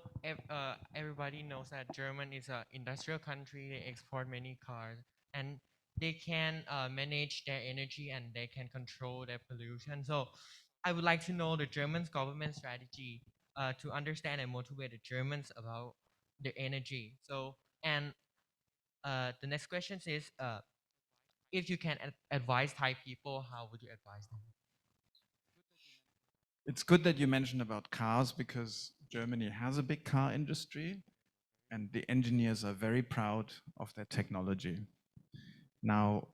everybody knows that Germany is an industrial country. They export many cars, and they can manage their energy and they can control their pollution. So I would like to know the German government strategy to understand and motivate the Germans about their energy. So and the next question is, if you can advise Thai people, how would you advise them? It's good that you mentioned about cars, because Germany has a big car industry and the engineers are very proud of their technology. Now,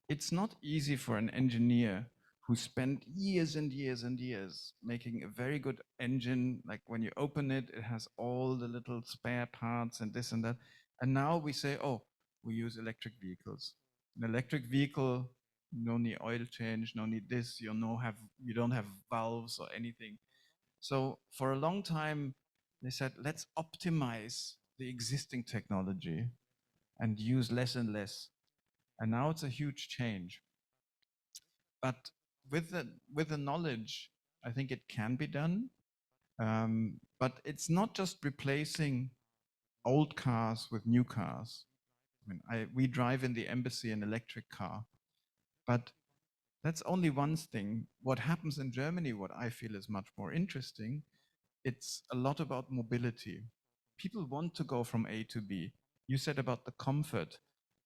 it's not easy for an engineer who spent years and years and years making a very good engine. Like when you open it, it has all the little spare parts and this and that. And now we say, oh, we use electric vehicles. An electric vehicle, no need oil change, no need this, you don't have valves or anything. So for a long time, they said, let's optimize the existing technology and use less and less. And now it's a huge change. But with the knowledge, I think it can be done. But it's not just replacing old cars with new cars. I mean, we drive in the embassy an electric car, but that's only one thing. What happens in Germany, what I feel is much more interesting, it's a lot about mobility. People want to go from A to B. You said about the comfort.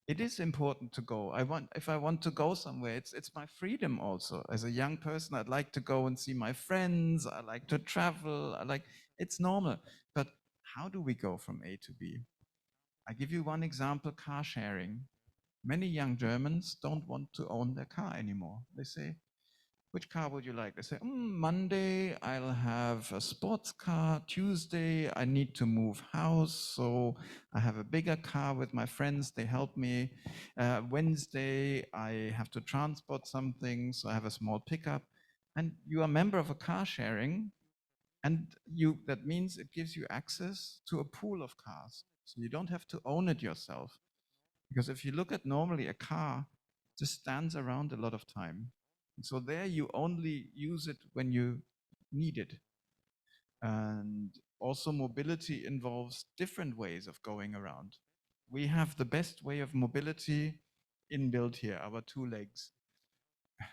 It is important to go. If I want to go somewhere, it's my freedom also. As a young person, I'd like to go and see my friends. I like to travel. It's normal. But how do we go from A to B? I give you one example, car sharing. Many young Germans don't want to own their car anymore. They say, which car would you like? They say, Monday I'll have a sports car. Tuesday I need to move house, so I have a bigger car with my friends. They help me. Wednesday I have to transport something, so I have a small pickup. And you are a member of a car sharing, and that means it gives you access to a pool of cars. So you don't have to own it yourself. Because if you look at normally a car just stands around a lot of time. So there you only use it when you need it. And also mobility involves different ways of going around. We have the best way of mobility inbuilt here, our 2 legs.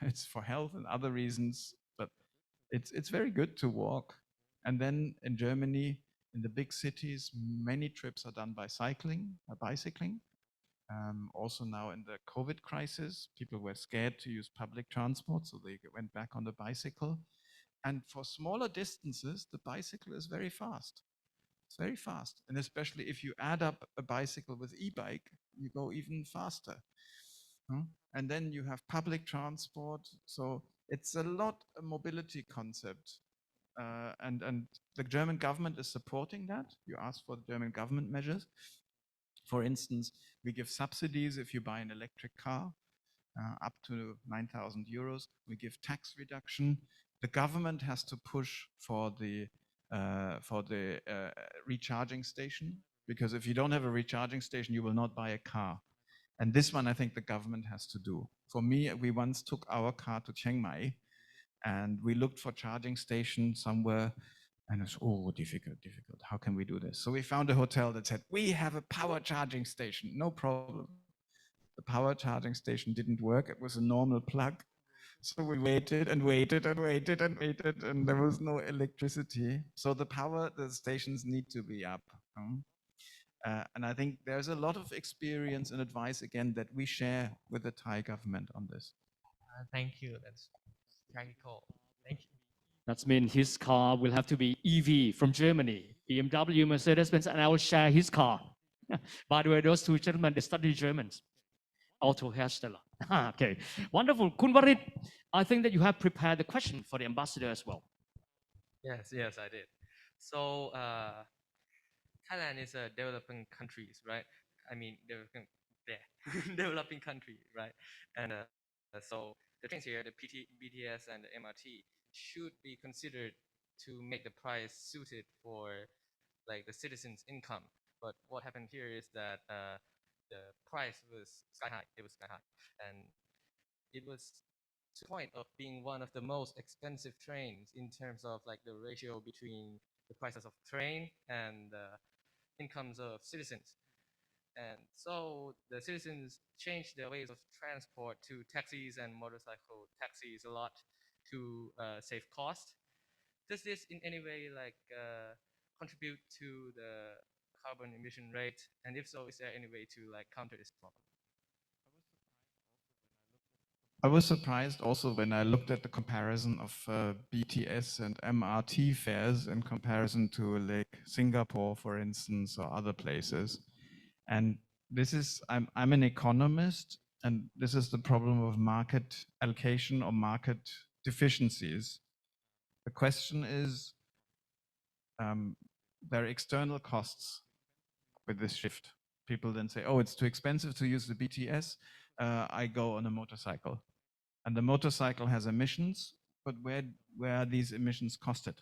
It's for health and other reasons, but it's very good to walk. And then in Germany, in the big cities, many trips are done by bicycling. Also now in the COVID crisis, people were scared to use public transport, so they went back on the bicycle. And for smaller distances, the bicycle is very fast. It's very fast. And especially if you add up a bicycle with e-bike, you go even faster. And then you have public transport. So it's a mobility concept. And the German government is supporting that. You asked for the German government measures. For instance, we give subsidies if you buy an electric car, up to 9,000 euros. We give tax reduction. The government has to push for the recharging station, because if you don't have a recharging station, you will not buy a car. And this one, I think the government has to do. For me, we once took our car to Chiang Mai, and we looked for charging station somewhere. And it's, difficult. How can we do this? So we found a hotel that said, we have a power charging station, no problem. The power charging station didn't work. It was a normal plug. So we waited, and there was no electricity. So the stations need to be up. And I think there's a lot of experience and advice, again, that we share with the Thai government on this. Thank you. That's very cool. Thank you. That means his car will have to be EV from Germany, BMW, Mercedes-Benz, and I will share his car. By the way, those 2 gentlemen, they study Germans. Auto hersteller. Okay, wonderful. Kun Warit, I think that you have prepared the question for the ambassador as well. Yes, I did. So Thailand is a developing countries, right? I mean, developing, yeah, developing country, right? And so the trains here, the BTS and the MRT should be considered to make the price suited for like the citizens' income. But what happened here is that the price was sky high. It was sky high, and it was to the point of being one of the most expensive trains in terms of like the ratio between the prices of train and the incomes of citizens. And so the citizens changed their ways of transport to taxis and motorcycle taxis a lot to save cost. Does this in any way like contribute to the carbon emission rate? And if so, is there any way to like counter this problem? I was surprised also when I looked at the comparison of BTS and MRT fares in comparison to like Singapore, for instance, or other places. And this is, I'm an economist, and this is the problem of market allocation or market deficiencies. The question is, there are external costs with this shift. People then say, oh, it's too expensive to use the BTS. I go on a motorcycle. And the motorcycle has emissions, but where are these emissions costed?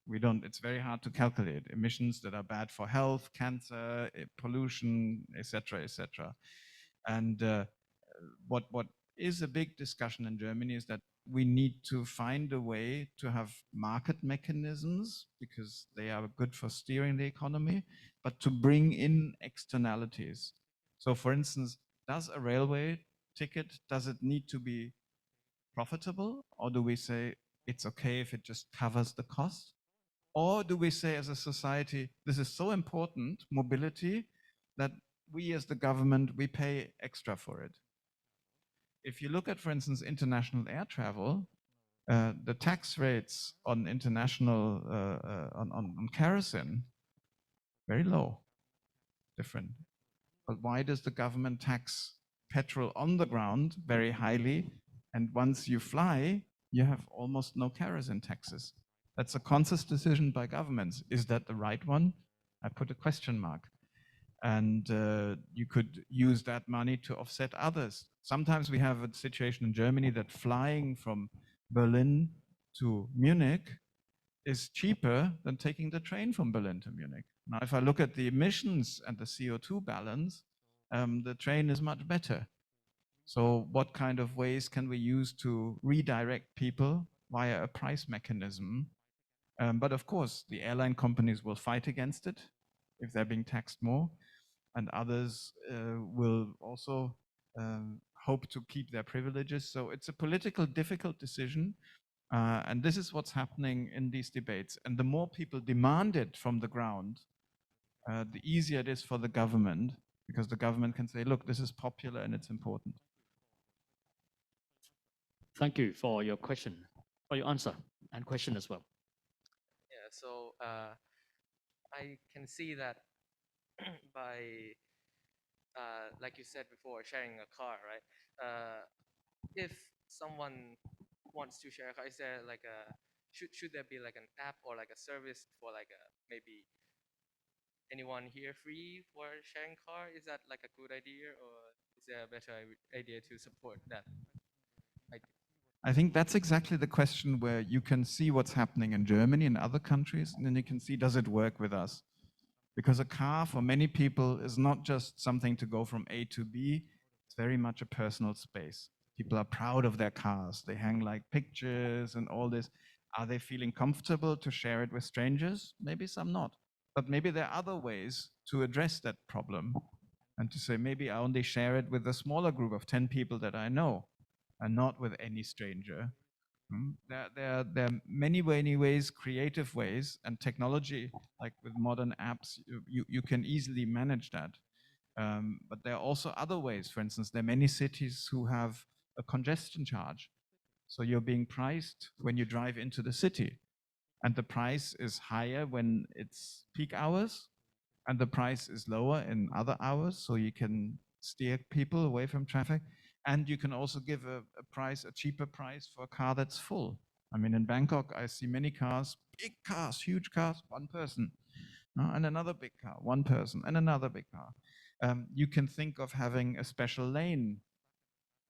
We don't, it's very hard to calculate emissions that are bad for health, cancer, pollution, etc., etc. And what is a big discussion in Germany is that we need to find a way to have market mechanisms because they are good for steering the economy, but to bring in externalities. So for instance, does a railway ticket, does it need to be profitable? Or do we say it's okay if it just covers the cost? Or do we say as a society, this is so important, mobility, that we as the government, we pay extra for it? If you look at, for instance, international air travel, the tax rates on international, on kerosene, very low, different. But why does the government tax petrol on the ground very highly? And once you fly, you have almost no kerosene taxes. That's a conscious decision by governments. Is that the right one? I put a question mark. And you could use that money to offset others. Sometimes we have a situation in Germany that flying from Berlin to Munich is cheaper than taking the train from Berlin to Munich. Now, if I look at the emissions and the CO2 balance, the train is much better. So what kind of ways can we use to redirect people via a price mechanism? But of course, the airline companies will fight against it if they're being taxed more, and others will also hope to keep their privileges. So it's a political difficult decision. And this is what's happening in these debates. And the more people demand it from the ground, the easier it is for the government, because the government can say, look, this is popular and it's important. Thank you for your question, for your answer and question as well. Yeah, so I can see that by, like you said before, sharing a car, right? If someone wants to share a car, is there like a, should there be like an app or like a service for like a, maybe anyone here free for sharing car? Is that like a good idea, or is there a better idea to support that idea? I think that's exactly the question where you can see what's happening in Germany and other countries, and then you can see, does it work with us? Because a car for many people is not just something to go from A to B, it's very much a personal space. People are proud of their cars. They hang like pictures and all this. Are they feeling comfortable to share it with strangers? Maybe some not. But maybe there are other ways to address that problem and to say, maybe I only share it with a smaller group of 10 people that I know and not with any stranger. There are many ways, creative ways, and technology, like with modern apps, you can easily manage that. But there are also other ways. For instance, there are many cities who have a congestion charge. So you're being priced when you drive into the city. And the price is higher when it's peak hours, and the price is lower in other hours, so you can steer people away from traffic. And you can also give a cheaper price for a car that's full. I mean, in Bangkok, I see many cars, big cars, huge cars, one person. and another big car, one person, and another big car. You can think of having a special lane.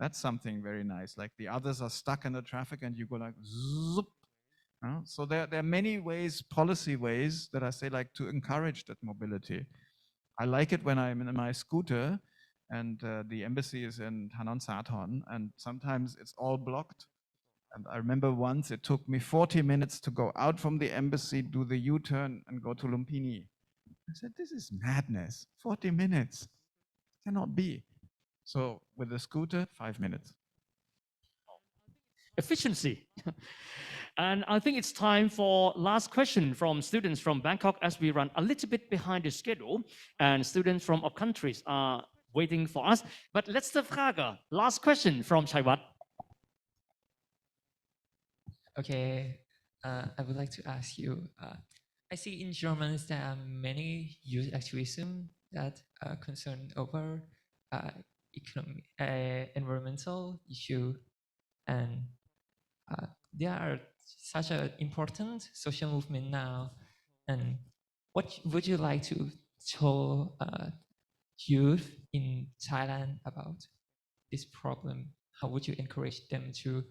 That's something very nice. Like the others are stuck in the traffic and you go like zoop. So there are many ways, policy ways that I say like to encourage that mobility. I like it when I'm in my scooter and the embassy is in Hanon Sathorn and sometimes it's all blocked. And I remember once it took me 40 minutes to go out from the embassy, do the U-turn and go to Lumpini. I said, this is madness. 40 minutes. Cannot be. So with the scooter, 5 minutes. Efficiency. And I think it's time for last question from students from Bangkok as we run a little bit behind the schedule and students from other countries are waiting for us. But letzte Frage, last question from Chaiwat. Okay, I would like to ask you, I see in Germany there are many youth activism that are concerned over economic, environmental issue, and there are such an important social movement now. And what would you like to tell youth in Thailand about this problem? How would you encourage them to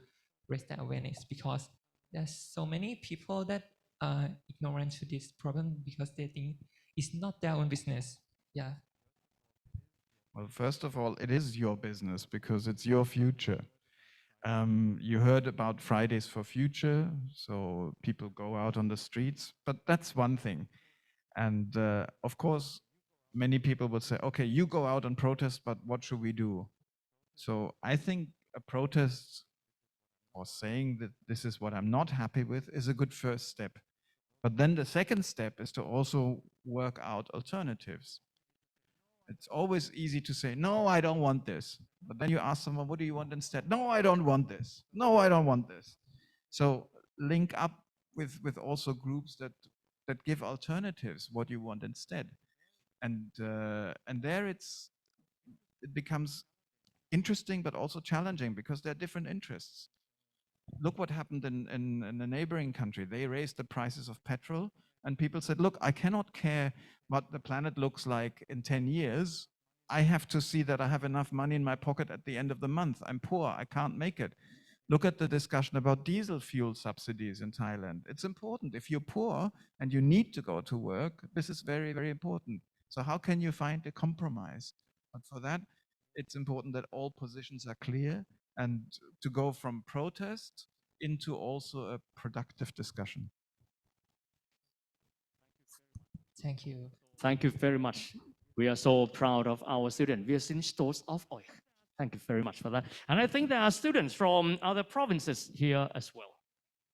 raise their awareness? Because there's so many people that are ignorant to this problem because they think it's not their own business. Yeah. Well, first of all, it is your business because it's your future. You heard about Fridays for Future, so people go out on the streets, but that's one thing. And of course, many people would say, okay, you go out and protest, but what should we do? So I think a protest or saying that this is what I'm not happy with is a good first step. But then the second step is to also work out alternatives. It's always easy to say, no, I don't want this. But then you ask someone, what do you want instead? No, I don't want this. No, I don't want this. So link up with also groups that give alternatives, what you want instead. And there it becomes interesting, but also challenging because there are different interests. Look what happened in a neighboring country. They raised the prices of petrol and people said, look, I cannot care what the planet looks like in 10 years. I have to see that I have enough money in my pocket at the end of the month. I'm poor, I can't make it. Look at the discussion about diesel fuel subsidies in Thailand. It's important. If you're poor and you need to go to work, this is very, very important. So how can you find a compromise? But for that, it's important that all positions are clear and to go from protest into also a productive discussion. Thank you. Thank you very much. We are so proud of our students. We are stolz auf euch. Thank you very much for that. And I think there are students from other provinces here as well.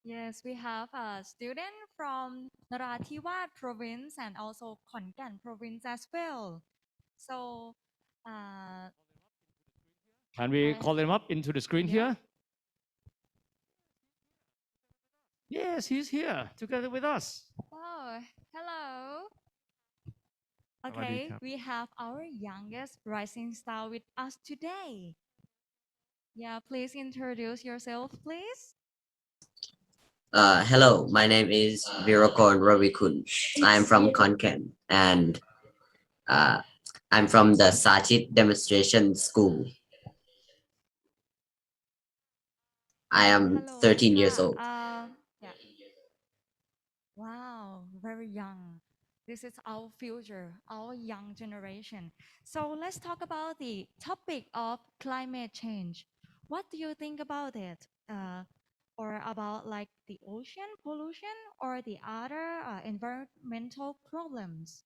Yes, we have a student from Narathiwat province and also Khon Kaen province as well. So, Can we call them up into the screen here? Yes, he's here together with us. oh, hello. Okay, we have our youngest rising star with us today. Yeah, please introduce yourself, please. Hello, my name is Virokon Ravikun. I'm from Khon Kaen and I'm from the Sachit Demonstration School. I am 13 years old. Yeah. Wow, very young. This is our future, our young generation. So let's talk about the topic of climate change. What do you think about it? Or about like the ocean pollution or the other environmental problems?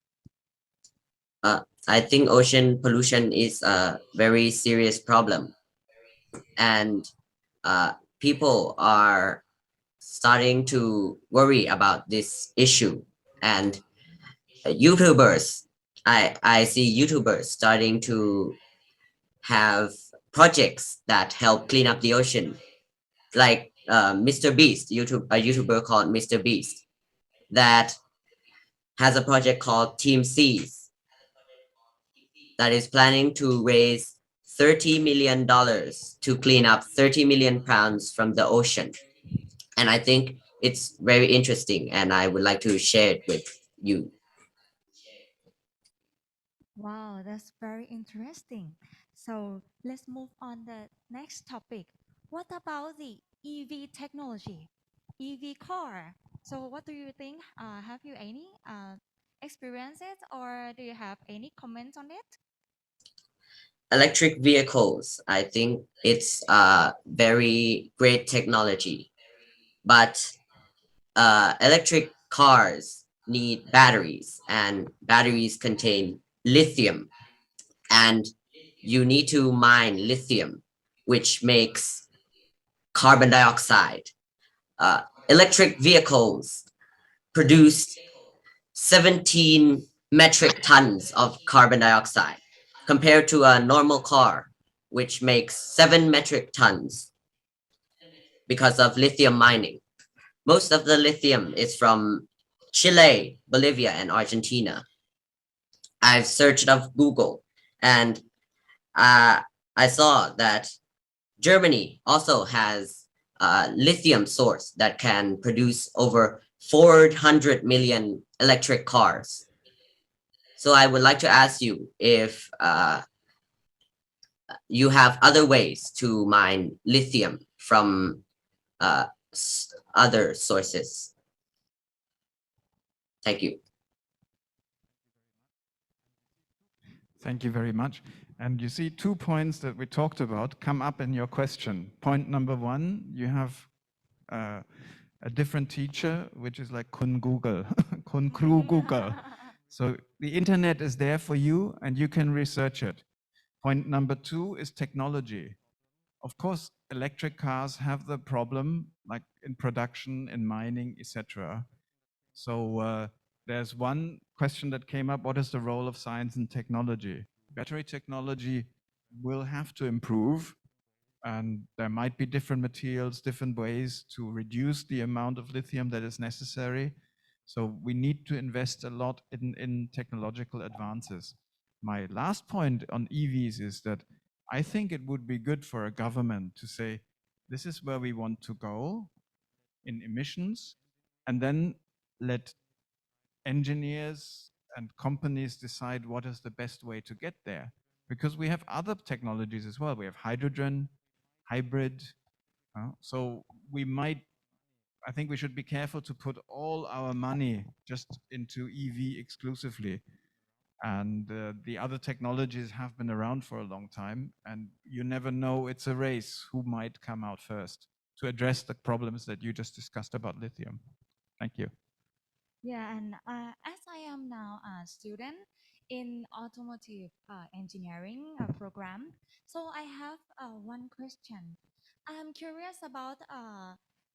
I think ocean pollution is a very serious problem, and people are starting to worry about this issue. And YouTubers, I see YouTubers starting to have projects that help clean up the ocean, like Mr. Beast, a YouTuber called Mr. Beast, that has a project called Team Seas that is planning to raise $30 million to clean up 30 million pounds from the ocean. And I think it's very interesting and I would like to share it with you. Wow, that's very interesting. So let's move on the next topic. What about the EV technology, EV car? So what do you think? Have you any experiences or do you have any comments on it? Electric vehicles, I think it's a very great technology, but electric cars need batteries, and batteries contain lithium, and you need to mine lithium, which makes carbon dioxide. Electric vehicles produce 17 metric tons of carbon dioxide compared to a normal car, which makes 7 metric tons because of lithium mining. Most of the lithium is from Chile, Bolivia, and Argentina. I've searched up Google, and I saw that Germany also has a lithium source that can produce over 400 million electric cars. So I would like to ask you if you have other ways to mine lithium from other sources. Thank you. Thank you very much. And you see 2 points that we talked about come up in your question. Point number 1, you have a different teacher, which is like Kun Google, Kun Kru Google. So the internet is there for you and you can research it. Point number 2 is technology. Of course, electric cars have the problem, like in production, in mining, etc. So there's one question that came up: what is the role of science and technology? Battery technology will have to improve, and there might be different materials, different ways to reduce the amount of lithium that is necessary. So we need to invest a lot in technological advances. My last point on EVs is that I think it would be good for a government to say, this is where we want to go in emissions, and then let engineers and companies decide what is the best way to get there. Because we have other technologies as well. We have hydrogen, hybrid. So we might, I think we should be careful to put all our money just into EV exclusively. And the other technologies have been around for a long time, and you never know, it's a race who might come out first to address the problems that you just discussed about lithium. Thank you. Yeah, and as I am now a student in automotive engineering program, so I have one question. I'm curious about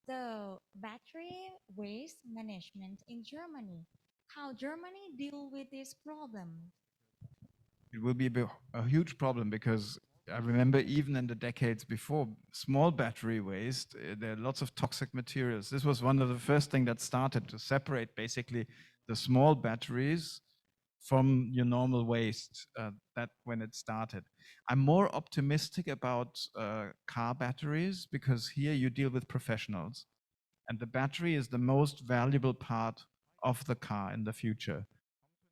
the battery waste management in Germany. How Germany deal with this problem? It will be a huge problem, because I remember even in the decades before, small battery waste, there are lots of toxic materials. This was one of the first things that started to separate basically the small batteries from your normal waste, that when it started. I'm more optimistic about car batteries, because here you deal with professionals, and the battery is the most valuable part of the car in the future.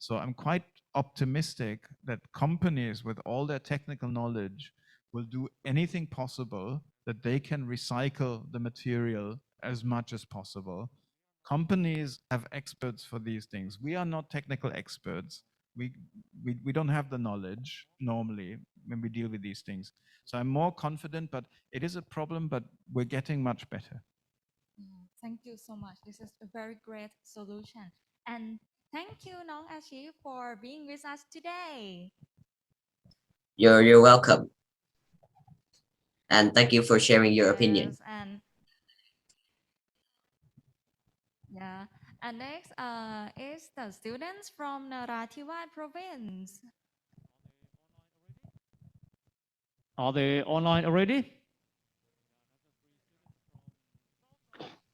So I'm quite optimistic that companies with all their technical knowledge will do anything possible that they can recycle the material as much as possible. Companies have experts for these things. We are not technical experts. We don't have the knowledge normally when we deal with these things. So I'm more confident, but it is a problem, but we're getting much better. Thank you so much. This is a very great solution. And thank you, Nong Ashi, for being with us today. You're welcome. And thank you for sharing your opinion. Yes, and yeah, and next is the students from Narathiwat province. Are they online already?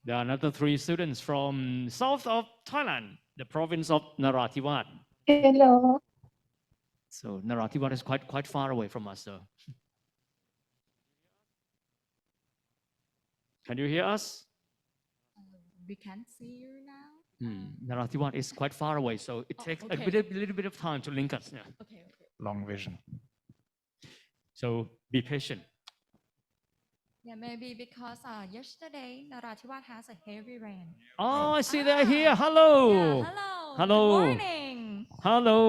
There are another 3 students from south of Thailand, the province of Narathiwat. Hello. So Narathiwat is quite far away from us, though. Can you hear us? We can see you now. Narathiwat is quite far away, so it takes a little bit of time to link us. Yeah. Long vision. So be patient. Yeah, maybe because yesterday Narathiwat has a heavy rain. Oh, I see they're here. Hello. Yeah, hello. Hello. Good morning. ส Hello.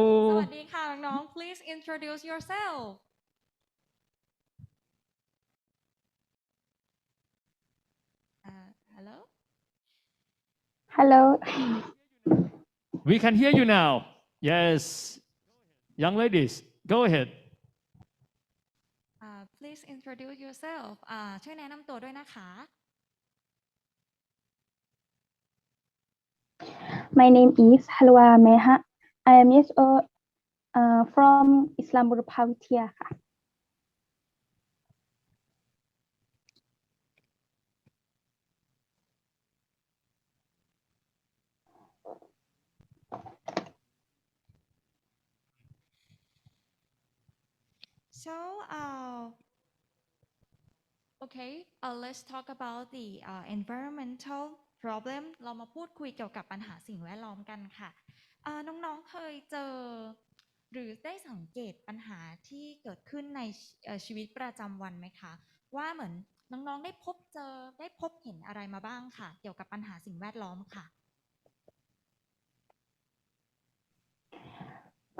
วัสดีค่ะน้องๆ Please introduce yourself. Hello. Hello. We can hear you now. Yes. Young ladies, go ahead. Please introduce yourself. ช่วยแนะนำตัวด้วยนะคะ My name is Halwa Meha. I am years old from Islamabad Pavithia ค่ะ So okay, let's talk about the environmental problem เรามาพูดคุยเกี่ยวกับปัญหาสิ่งแวดล้อมกันค่ะน้องๆเคยเจอหรือได้สังเกตปัญหาที่เกิดขึ้นในชีวิตประจำวันไหมคะว่าเหมือนน้องๆได้พบเจอได้พบเห็นอะไรมาบ้างค่ะเกี่ยวกับปัญหาสิ่งแวดล้อมค่ะ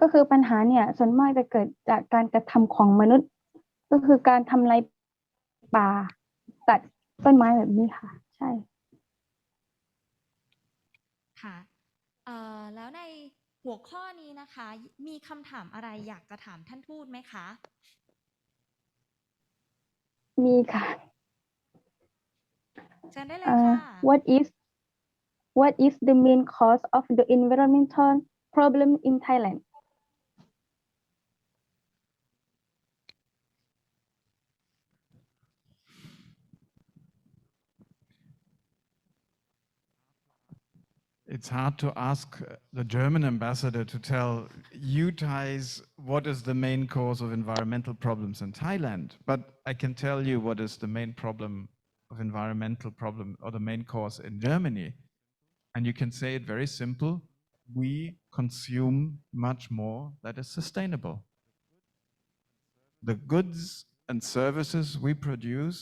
ก็คือปัญหาเนี่ยส่วนมากจะเกิดจากการกระทำของมนุษย์ ก็คือการทำลายป่าตัดต้นไม้แบบนี้ค่ะใช่ ค่ะแล้วในหัวข้อนี้นะคะมีคำถามอะไรอยากจะถามท่านทูตไหมคะ มีค่ะ เชิญได้เลยค่ะ What is the main cause of the environmental problem in Thailand? It's hard to ask the German ambassador to tell you Thais what is the main cause of environmental problems in Thailand, but I can tell you what is the main problem of environmental problem or the main cause in Germany. And you can say it very simple. We consume much more that is sustainable. The goods and services we produce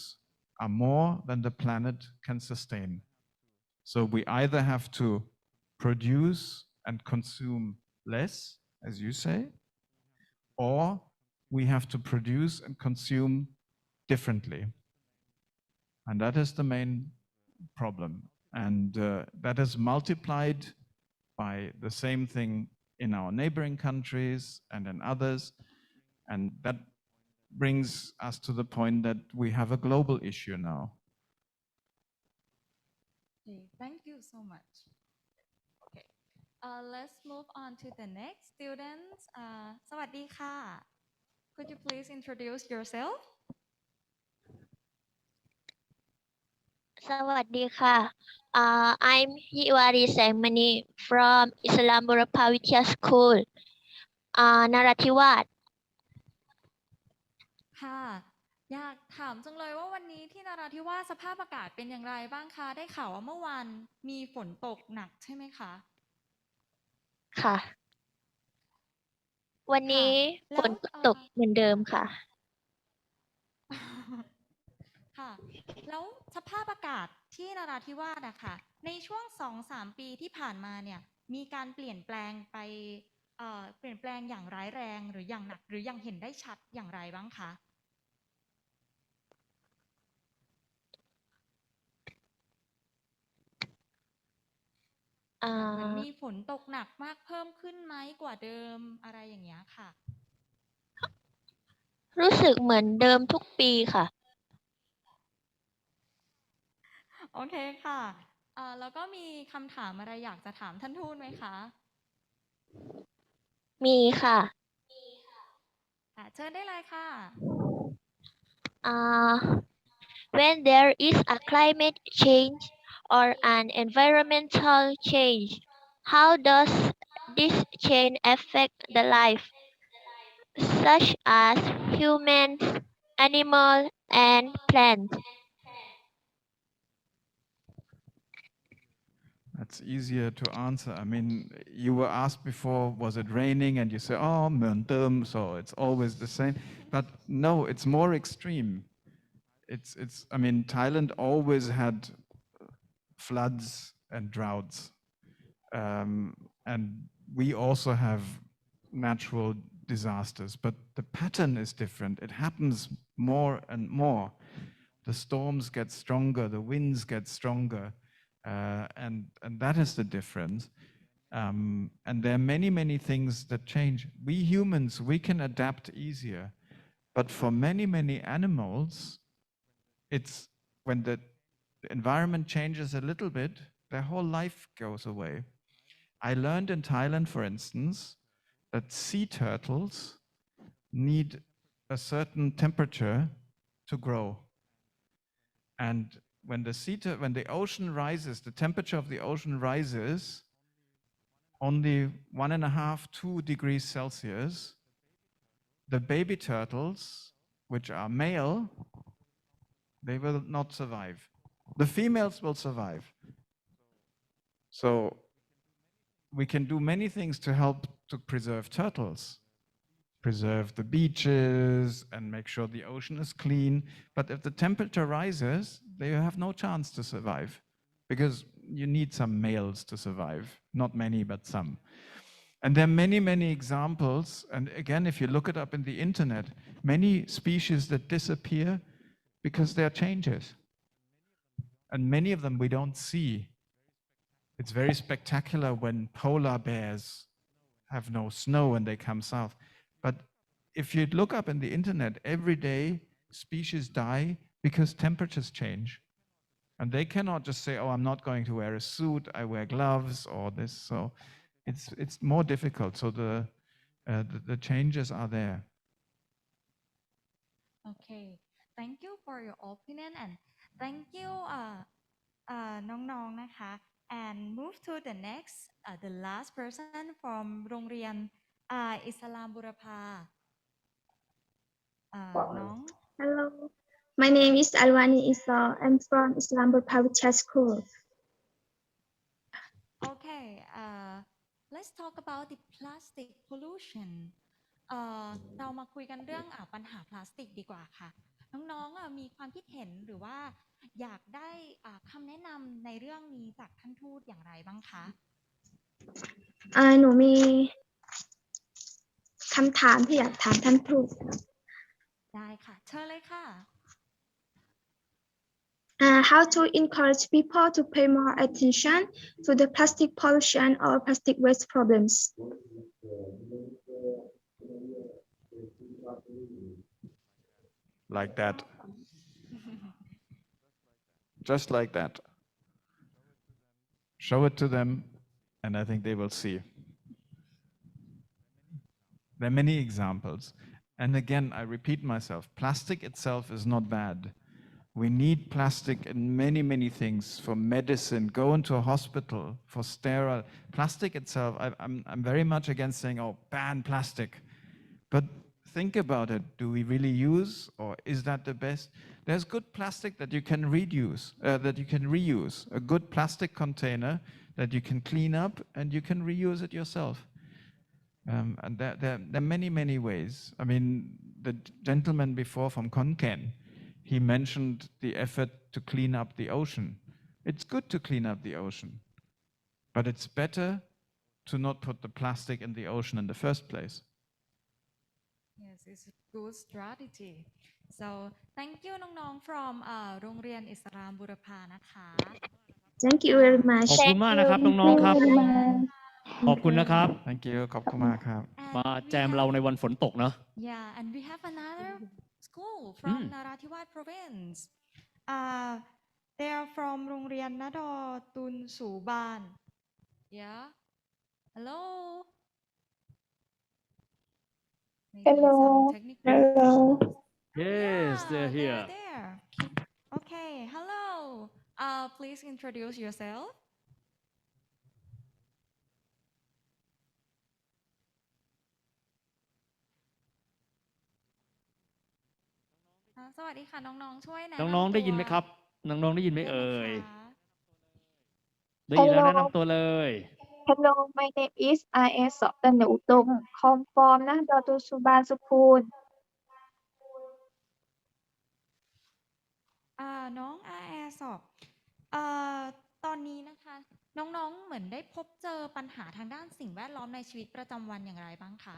are more than the planet can sustain. So we either have to produce and consume less, as you say, or we have to produce and consume differently. And that is the main problem. And that is multiplied by the same thing in our neighboring countries and in others. And that brings us to the point that we have a global issue now. Okay, thank you so much. Okay, let's move on to the next students. สวัสดีค่ะ Could you please introduce yourself? สวัสดีค่ะ I'm Hiwari Sengmani from Islamabad Pavithia School นราธิวาส ค่ะ อยากถามจังเลยว่าวันนี้ที่นราธิวาสสภาพอากาศเป็นอย่างไรบ้างคะ ได้ข่าวว่าเมื่อวานมีฝนตกหนักใช่ไหมคะ ค่ะ วันนี้ฝนตกเหมือนเดิมค่ะ ค่ะ แล้วสภาพอากาศที่นราธิวาสนะคะในช่วง 2-3 ปีที่ผ่านมาเนี่ยมีการเปลี่ยนแปลงไปเปลี่ยนแปลงอย่างร้ายแรงหรืออย่างหนักหรืออย่างเห็นได้ชัดอย่างไรบ้างคะ เหมือนมีฝนตกหนักมากเพิ่มขึ้นไหมกว่าเดิมอะไรอย่างเงี้ยค่ะ รู้สึกเหมือนเดิมทุกปีค่ะ โอเคค่ะแล้วก็มีคำถามอะไรอยากจะถามท่านทูตไหมคะ มีค่ะ เชิญได้เลยค่ะ When there is a climate change or an environmental change, how does this change affect the life, such as humans, animals, and plants? That's easier to answer. I mean, you were asked before, was it raining? And you say, oh, Möntum, so it's always the same. But no, it's more extreme. I mean, Thailand always had floods and droughts. And we also have natural disasters, but the pattern is different. It happens more and more. The storms get stronger, the winds get stronger, and that is the difference. And there are many, many things that change. We humans, we can adapt easier, but for many, many animals, it's when the environment changes a little bit, their whole life goes away. I learned in Thailand, for instance, that sea turtles need a certain temperature to grow. And when the ocean rises, the temperature of the ocean rises only 1.5, 2 degrees Celsius, the baby turtles, which are male, they will not survive. The females will survive. So we can do many things to help to preserve turtles, preserve the beaches and make sure the ocean is clean. But if the temperature rises, they have no chance to survive because you need some males to survive. Not many, but some. And there are many, many examples. And again, if you look it up in the internet, many species that disappear because there are changes. And many of them we don't see. It's very spectacular when polar bears have no snow when they come south. But if you look up in the internet, every day species die because temperatures change. And they cannot just say, oh, I'm not going to wear a suit, I wear gloves or this. So it's more difficult. So the changes are there. Okay, thank you for your opinion and thank you น้องๆนะคะ and move to the next the last person from โรงเรียนอิสลามบุรพาน้อง Hello, my name is Alwani Isa. I'm from Islam Burpavitya School. Okay, let's talk about the plastic pollution. เรามาคุยกันเรื่องปัญหาพลาสติกดีกว่าค่ะ น้องๆมีความคิดเห็นหรือว่าอยากได้คำแนะนำในเรื่องนี้จากท่านทูตอย่างไรบ้างคะ หนูมีคำถามที่อยากถามท่านทูต ได้ค่ะ เชิญเลยค่ะ How to encourage people to pay more attention to the plastic pollution or plastic waste problems? Like that. Just like that. Show it to them, and I think they will see. There are many examples. And again, I repeat myself, plastic itself is not bad. We need plastic in many, many things for medicine, go into a hospital, for sterile. Plastic itself, I'm very much against saying, oh, ban plastic. But think about it. Do we really use, or is that the best? There's good plastic that you can reuse, a good plastic container that you can clean up and you can reuse it yourself. And there are many, many ways. I mean, the gentleman before from Konkan, he mentioned the effort to clean up the ocean. It's good to clean up the ocean, but it's better to not put the plastic in the ocean in the first place. Yes, it's a good strategy. So thank you น้องๆ from โรงเรียนอิสลามบุรพานะคะ Thank you very much. ขอบคุณมากนะครับน้องๆครับ ขอบคุณนะครับ Thank you ขอบคุณมากครับ มาแจมเราในวันฝนตกเนาะ Yeah, and we have another school from Narathiwat province. They are from โรงเรียนนดตุนสูบาน Yeah. Hello. Hello. Hello. Yes, they're here. They're there. Okay. Hello. Please introduce yourself. สวัสดีค่ะน้องๆช่วยแนะนำ น้องๆได้ยินไหม ตัว ครับ น้องๆได้ยินไหมเอ่ย ได้ไหมคะ ได้ยินแล้วแนะนำตัวเลย Hello, my name is I.S. สตนอุดม come from นะดอตุสุบานสุคูล น้องอาแอสอบตอนนี้นะคะน้องๆเหมือนได้พบเจอปัญหาทางด้านสิ่งแวดล้อมในชีวิตประจำวันอย่างไรบ้างคะ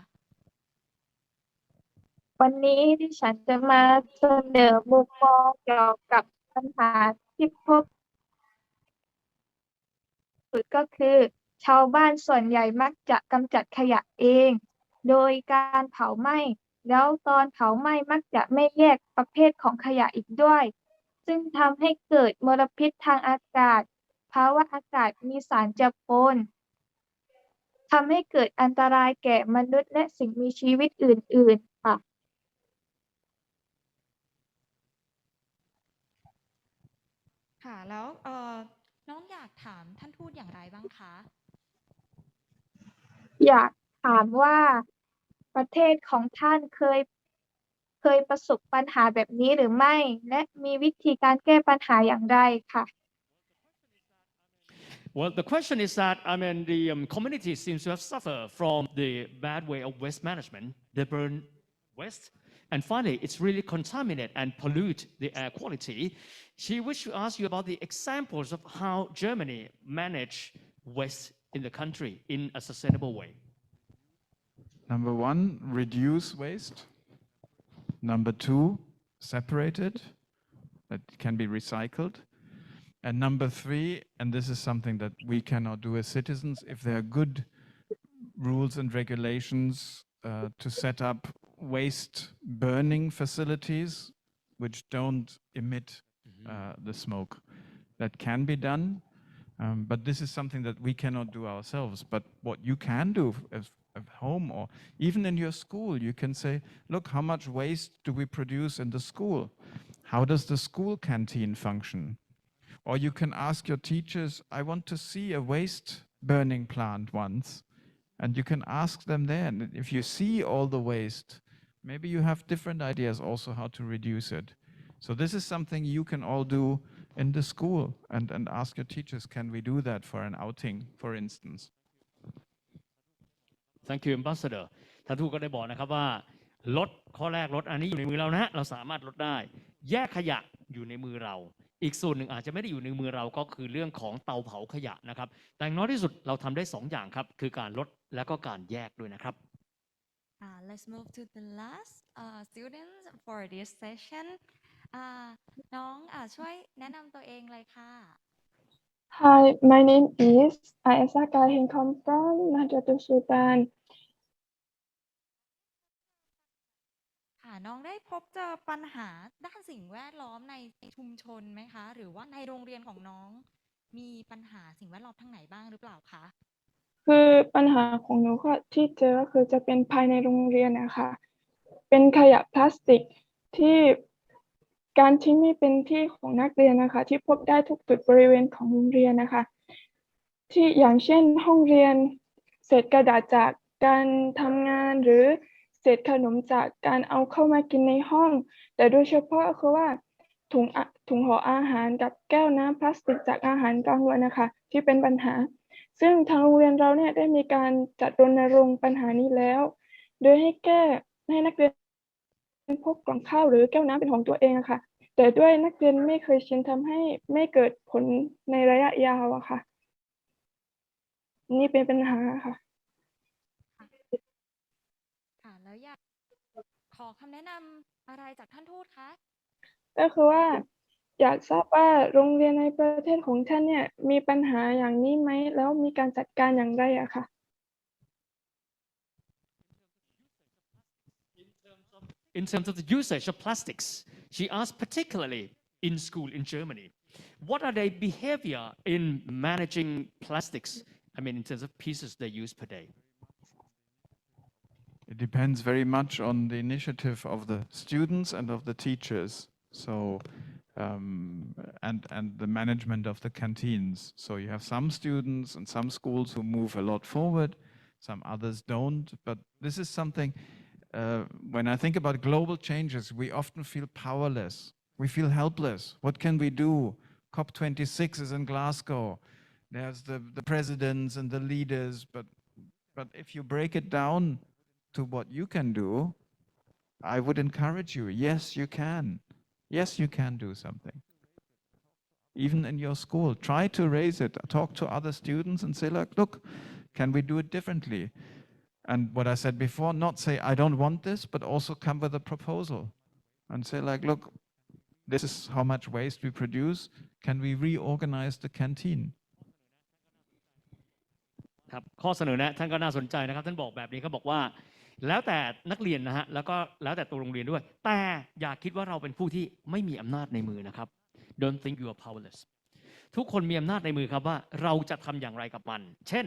วันนี้ดิฉันจะมาเสนอมุมมองเกี่ยวกับปัญหาที่พบสุดก็คือ ชาวบ้านส่วนใหญ่มักจะกำจัดขยะเอง โดยการเผาไหม้ แล้วตอนเผาไหม้มักจะไม่แยกประเภทของขยะอีกด้วย ซึ่งทำให้เกิดมลพิษทางอากาศ ภาวะอากาศมีสารเจือปนทำให้เกิดอันตรายแก่มนุษย์และสิ่งมีชีวิตอื่นๆค่ะ ค่ะแล้วน้องอยากถามท่านทูตอย่างไรบ้างคะ อยากถามว่าประเทศของท่านเคยประสบปัญหาแบบนี้หรือไม่ และมีวิธีการแก้ปัญหาอย่างไรค่ะ Well, the question is that, I mean, the community seems to have suffered from the bad way of waste management. They burn waste, and finally, it's really contaminate and pollute the air quality. She wished to ask you about the examples of how Germany manage waste in the country in a sustainable way. Number one, reduce waste. Number two, separate it. That can be recycled. And number three, and this is something that we cannot do as citizens, if there are good rules and regulations to set up waste burning facilities which don't emit the smoke. That can be done, but this is something that we cannot do ourselves. But what you can do at home or even in your school, you can say, look, how much waste do we produce in the school? How does the school canteen function? Or you can ask your teachers, I want to see a waste burning plant once. And you can ask them there. And if you see all the waste, maybe you have different ideas also how to reduce it. So this is something you can all do in the school and ask your teachers, can we do that for an outing, for instance? Thank you, Ambassador. ท่านทูตก็ได้บอกนะครับว่าลดข้อแรกลดอันนี้อยู่ในมือเรานะเราสามารถลดได้แยกขยะอยู่ในมือเราอีกส่วนหนึ่งอาจจะไม่ได้อยู่ในมือเราก็คือเรื่องของเตาเผาขยะนะครับแต่อย่างน้อยที่สุดเราทำได้2อย่างครับคือการลดและก็การแยกด้วยนะครับ Let's move to the last students for this session น้องช่วยแนะนำตัวเองเลยค่ะ Hi, my name is Ayesha Kahin come from Nahdlatul Sultan. น้องได้พบเจอปัญหาด้านสิ่งแวดล้อมในชุมชนไหมคะหรือว่าในโรงเรียนของน้องมีปัญหาสิ่งแวดล้อมทางไหนบ้างหรือเปล่าคะคือปัญหาของหนูก็ที่เจอก็คือจะเป็นภายในโรงเรียนนะคะเป็นขยะพลาสติกที่การทิ้งไม่เป็นที่ของนักเรียนนะคะที่พบได้ทุกจุดบริเวณของโรงเรียนนะคะที่อย่างเช่นห้องเรียนเศษกระดาษจากการทำงานหรือเศษขนมจากการเอาเข้ามากินในห้องแต่โดยเฉพาะคือว่าถุงห่ออาหารกับแก้วน้ำพลาสติกจากอาหารกลางวันนะคะที่เป็นปัญหาซึ่งทางโรงเรียนเราเนี่ยได้มีการจัดรณรงค์ปัญหานี้แล้วโดยให้นักเรียนพกกล่องข้าวหรือแก้วน้ำเป็นของตัวเองค่ะแต่ด้วยนักเรียนไม่เคยชินทำให้ไม่เกิดผลในระยะยาวอะค่ะนี่เป็นปัญหาค่ะแล้วอยากขอคำแนะนำอะไรจากท่านทูตคะก็คือว่าอยากทราบว่าโรงเรียนในประเทศของท่านเนี่ยมีปัญหาอย่างนี้ไหมแล้วมีการจัดการอย่างไรอะค่ะ In terms of the usage of plastics, she asked particularly in school in Germany, what are their behavior in managing plastics? I mean, in terms of pieces they use per day. It depends very much on the initiative of the students and of the teachers. So, and the management of the canteens. So you have some students and some schools who move a lot forward, some others don't. But this is something, when I think about global changes, we often feel powerless. We feel helpless. What can we do? COP26 is in Glasgow. there's the presidents and the leaders, but if you break it down to what you can do, I would encourage you. Yes, you can. Yes, you can do something. Even in your school, try to raise it. Talk to other students and say, like, look, can we do it differently? And what I said before, not say, I don't want this, but also come with a proposal and say, like, look, this is how much waste we produce. Can we reorganize the canteen? ครับข้อเสนอแนะท่านก็น่าสนใจนะครับท่านบอกแบบนี้เขาบอกว่าแล้วแต่นักเรียนนะฮะแล้วก็แล้วแต่ตัวโรงเรียนด้วยแต่อย่าคิดว่าเราเป็นผู้ที่ไม่มีอำนาจในมือนะครับ Don't think you are powerless ทุกคนมีอำนาจในมือครับว่าเราจะทำอย่างไรกับมันเช่น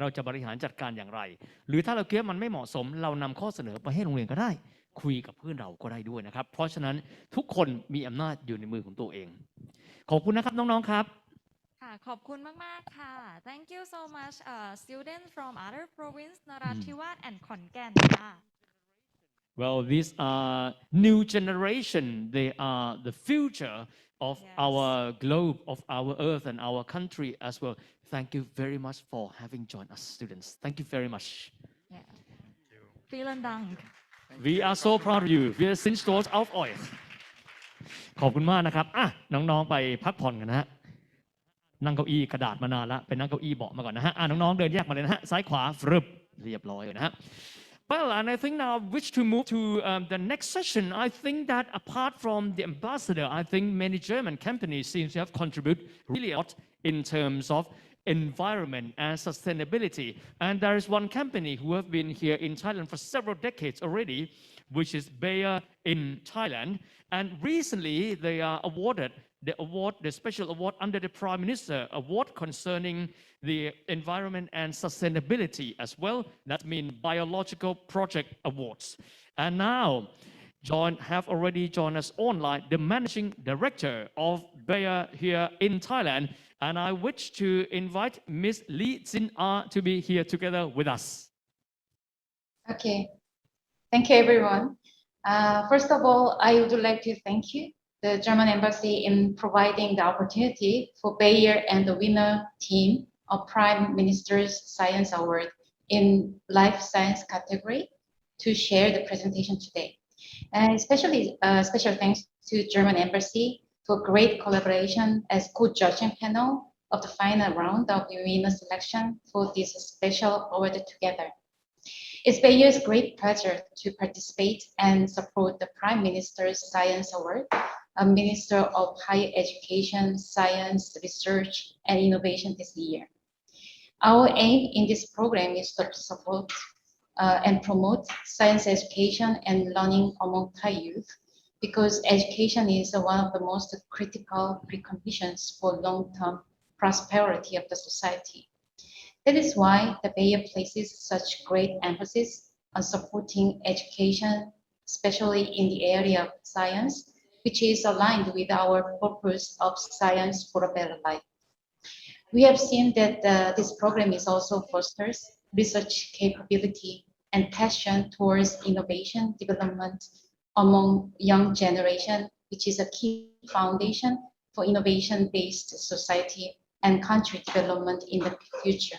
เราจะบริหารจัดการอย่างไรหรือถ้าเราคิดว่ามันไม่เหมาะสมเรานำข้อเสนอไปให้โรงเรียนก็ได้คุยกับเพื่อนเราก็ได้ด้วยนะครับเพราะฉะนั้นทุกคนมีอำนาจอยู่ในมือของตัวเองขอบคุณนะครับน้องๆครับค่ะขอบคุณมากๆค่ะ Thank you so much students from other province นราธิวาส and ขอนแก่นค่ะ Well, these are new generation. They are the future of our globe, of our earth and our country as well. Thank you very much for having joined us, students. Thank you very much. Yeah. Vielen Dank. We are so proud of you. We are sind stolz auf euch. ขอบคุณมากนะครับน้องๆไปพักผ่อนกันนะฮะนั่งเก้าอี้กระดาษมานานแล้วไปนั่งเก้าอี้เบาะมาก่อนนะฮะน้องๆเดินแยกมาเลยนะฮะซ้ายขวาฟรึบเรียบร้อยเลยนะฮะWell, and I think now I wish to move to the next session. I think that apart from the ambassador, I think many German companies seem to have contributed really a lot in terms of environment and sustainability. And there is one company who have been here in Thailand for several decades already, which is Bayer in Thailand. And recently they are awarded the special award under the Prime Minister award concerning the environment and sustainability as well. That means biological project awards. And now have already joined us online, the managing director of Bayer here in Thailand. And I wish to invite Ms. Lee Jin to be here together with us. Okay, thank you everyone. First of all, I would like to thank you, the German Embassy, in providing the opportunity for Bayer and the winner team of Prime Minister's Science Award in Life Science category to share the presentation today. And especially special thanks to German Embassy for great collaboration as co-judging panel of the final round of the winner selection for this special award together. It's Bayer's great pleasure to participate and support the Prime Minister's Science Award, a Minister of Higher Education, Science, Research, and Innovation this year. Our aim in this program is to support and promote science education and learning among Thai youth, because education is one of the most critical preconditions for long-term prosperity of the society. That is why the Bayer places such great emphasis on supporting education, especially in the area of science, which is aligned with our purpose of science for a better life. We have seen that this program is also fosters research capability and passion towards innovation development among young generation, which is a key foundation for innovation-based society and country development in the future.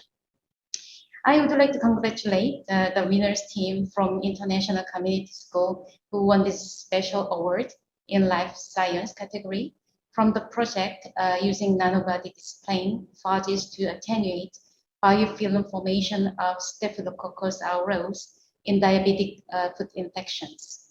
I would like to congratulate the winners team from International Community School who won this special award in Life Science category from the project using nanobody displaying phages to attenuate biofilm formation of Staphylococcus aureus in diabetic food infections.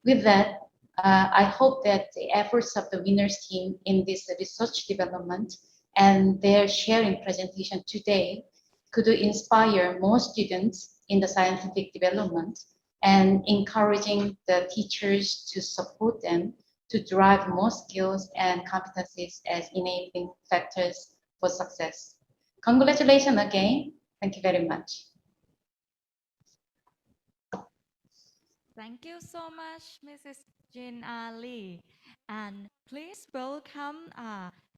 With that, I hope that the efforts of the winners team in this research development and their sharing presentation today could inspire more students in the scientific development and encouraging the teachers to support them to drive more skills and competencies as enabling factors for success. Congratulations again. Thank you very much. Thank you so much, Mrs. Jin Lee. And please welcome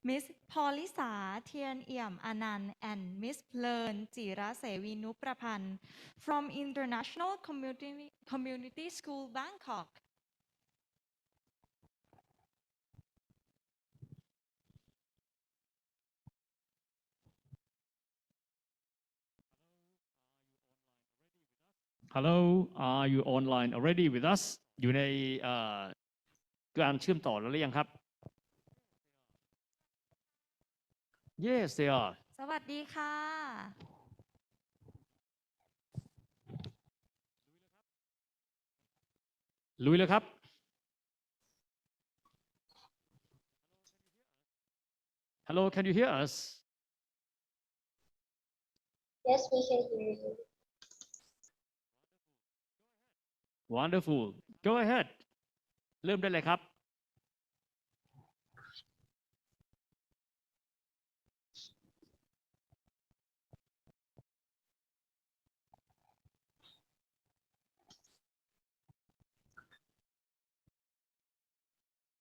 Ms. Polisa Thien Iam Anand and Ms. Plearn Jira Sevi Nuprapan from International Community School, Bangkok. Hello are you online already with us อยู่ในการเชื่อมต่อแล้วหรือยังครับ Yes they are สวัสดีค่ะ ลุยเลยครับ Hello can you hear us Yes, we can hear you. Wonderful go ahead เริ่มได้เลยครับ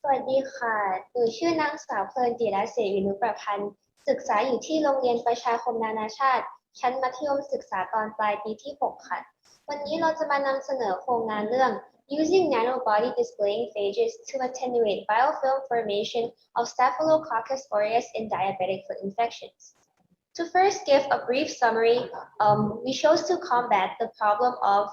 สวัสดีค่ะหนูชื่อนางสาวเพลินจิรเสวินุประพันธ์ศึกษาอยู่ที่โรงเรียนประชาคมนานาชาติชั้นมัธยมศึกษาตอนปลายปีที่ 6 ค่ะ วันนี้เราจะมานำเสนอโครงงานเรื่อง Using nanobody displaying phages to attenuate biofilm formation of Staphylococcus aureus in diabetic foot infections. To first give a brief summary, we chose to combat the problem of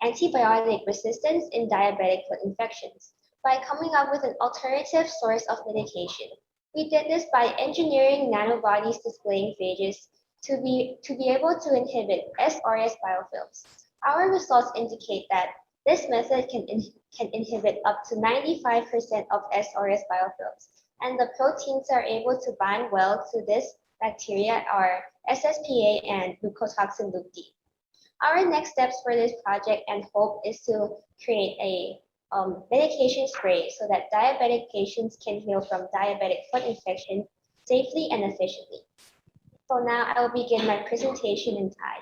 antibiotic resistance in diabetic foot infections by coming up with an alternative source of medication. We did this by engineering nanobodies displaying phages to be able to inhibit SRS biofilms. Our results indicate that this method can inhibit up to 95% of SRS biofilms, and the proteins are able to bind well to this bacteria are SSPA and leukotoxin loop D. Our next steps for this project and hope is to create a medication spray so that diabetic patients can heal from diabetic foot infection safely and efficiently. So now I will begin my presentation in Thai.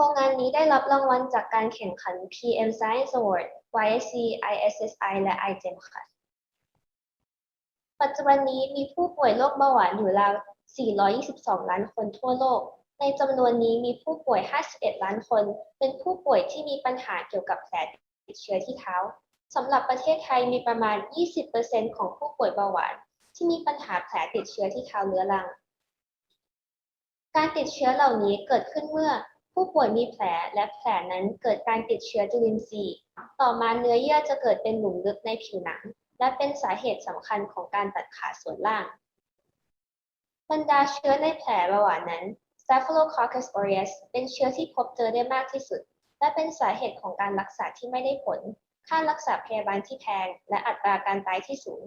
โครงงานนี้ได้รับรางวัลจากการแข่งขัน PM Science Award YSC ISSI และ iGEM ค่ะ ปัจจุบันนี้มีผู้ป่วยโรคเบาหวานอยู่ราว422 ล้านคนทั่วโลก ในจำนวนนี้มีผู้ป่วย51 ล้านคนเป็นผู้ป่วยที่มีปัญหาเกี่ยวกับแผลติดเชื้อที่เท้าสำหรับประเทศไทยมีประมาณ 20% ของผู้ป่วยเบาหวานที่มีปัญหาแผลติดเชื้อที่เท้าเรื้อรังการติดเชื้อเหล่านี้เกิดขึ้นเมื่อผู้ป่วยมีแผลและแผลนั้นเกิดการติดเชื้อจุลินทรีย์ต่อมาเนื้อเยื่อจะเกิดเป็นหลุมลึกในผิวหนังและเป็นสาเหตุสำคัญของการตัดขาส่วนล่างบรรดาเชื้อในแผลเบาหวานนั้น Staphylococcus aureus เป็นเชื้อที่พบเจอได้มากที่สุดและเป็นสาเหตุของการรักษาที่ไม่ได้ผลค่ารักษาพยาบาลที่แพงและอัตราการตายที่สูง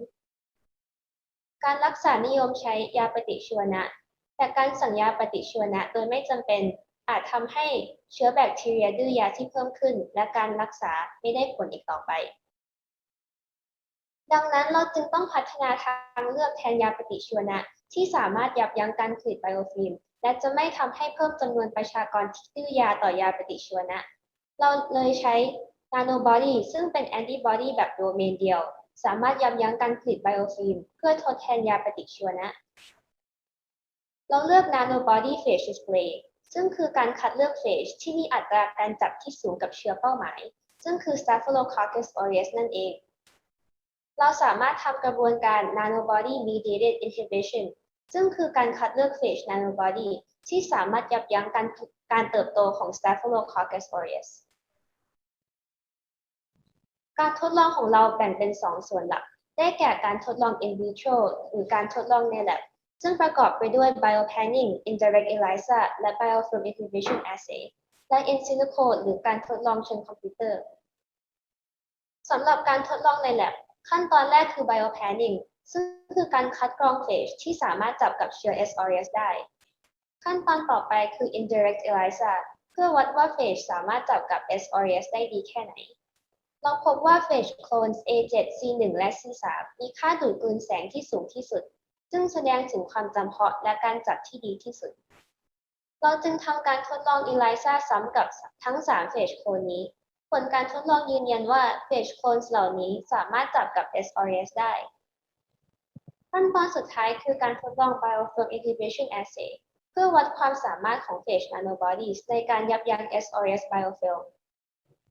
การรักษานิยมใช้ยาปฏิชีวนะแต่การสั่งยาปฏิชีวนะโดยไม่จำเป็นอาจทำให้เชื้อแบคทีเรียดื้อยาที่เพิ่มขึ้นและการรักษาไม่ได้ผลอีกต่อไปดังนั้นเราจึงต้องพัฒนาทางเลือกแทนยาปฏิชีวนะที่สามารถยับยั้งการผลิตไบโอฟิล์มและจะไม่ทำให้เพิ่มจำนวนประชากรที่ดื้อยาต่อยาปฏิชีวนะเราเลยใช้นาโนบอดีซึ่งเป็นแอนติบอดีแบบโดเมนเดียวสามารถยับยั้งการผลิตไบโอฟิล์มเพื่อทดแทนยาปฏิชีวนะเราเลือกนาโนบอดีเฟจดิสเพลย์ซึ่งคือการคัดเลือกเฟจที่มีอัตราการจับที่สูงกับเชื้อเป้าหมายซึ่งคือ Staphylococcus aureus นั่นเองเราสามารถทำกระบวนการ nanobody mediated inhibition ซึ่งคือการคัดเลือกเฟจ nanobody ที่สามารถยับยั้งการเติบโตของ Staphylococcus aureus การทดลองของเราแบ่งเป็น2ส่วนหลักได้แก่การทดลอง in vitro หรือการทดลองใน lab ซึ่งประกอบไปด้วย biopanning indirect ELISA และ biofilm inhibition assay และ in silico หรือการทดลองเชิงคอมพิวเตอร์สำหรับการทดลองใน lab ขั้นตอนแรกคือ biopanning ซึ่งคือการคัดกรองเฟจที่สามารถจับกับเชื้อ SRS ได้ขั้นตอนต่อไปคือ indirect ELISA เพื่อวัดว่าเฟจสามารถจับกับ SRS ได้ดีแค่ไหนเราพบว่าเฟจโคลน A7 C1 และ C3 มีค่าดูดกลืนแสงที่สูงที่สุดซึ่งแสดงถึงความจำเพาะและการจับที่ดีที่สุดเราจึงทำการทดลอง ELISA ซ้ำกับทั้ง3เฟจโคลนนี้ผลการทดลองยืนยันว่าเฟจโคลนเหล่านี้สามารถจับกับ SRS ได้ขั้นตอนสุดท้ายคือการทดลอง biofilm inhibition assay เพื่อวัดความสามารถของเฟจ nanobodies ในการยับยั้ง SRS biofilm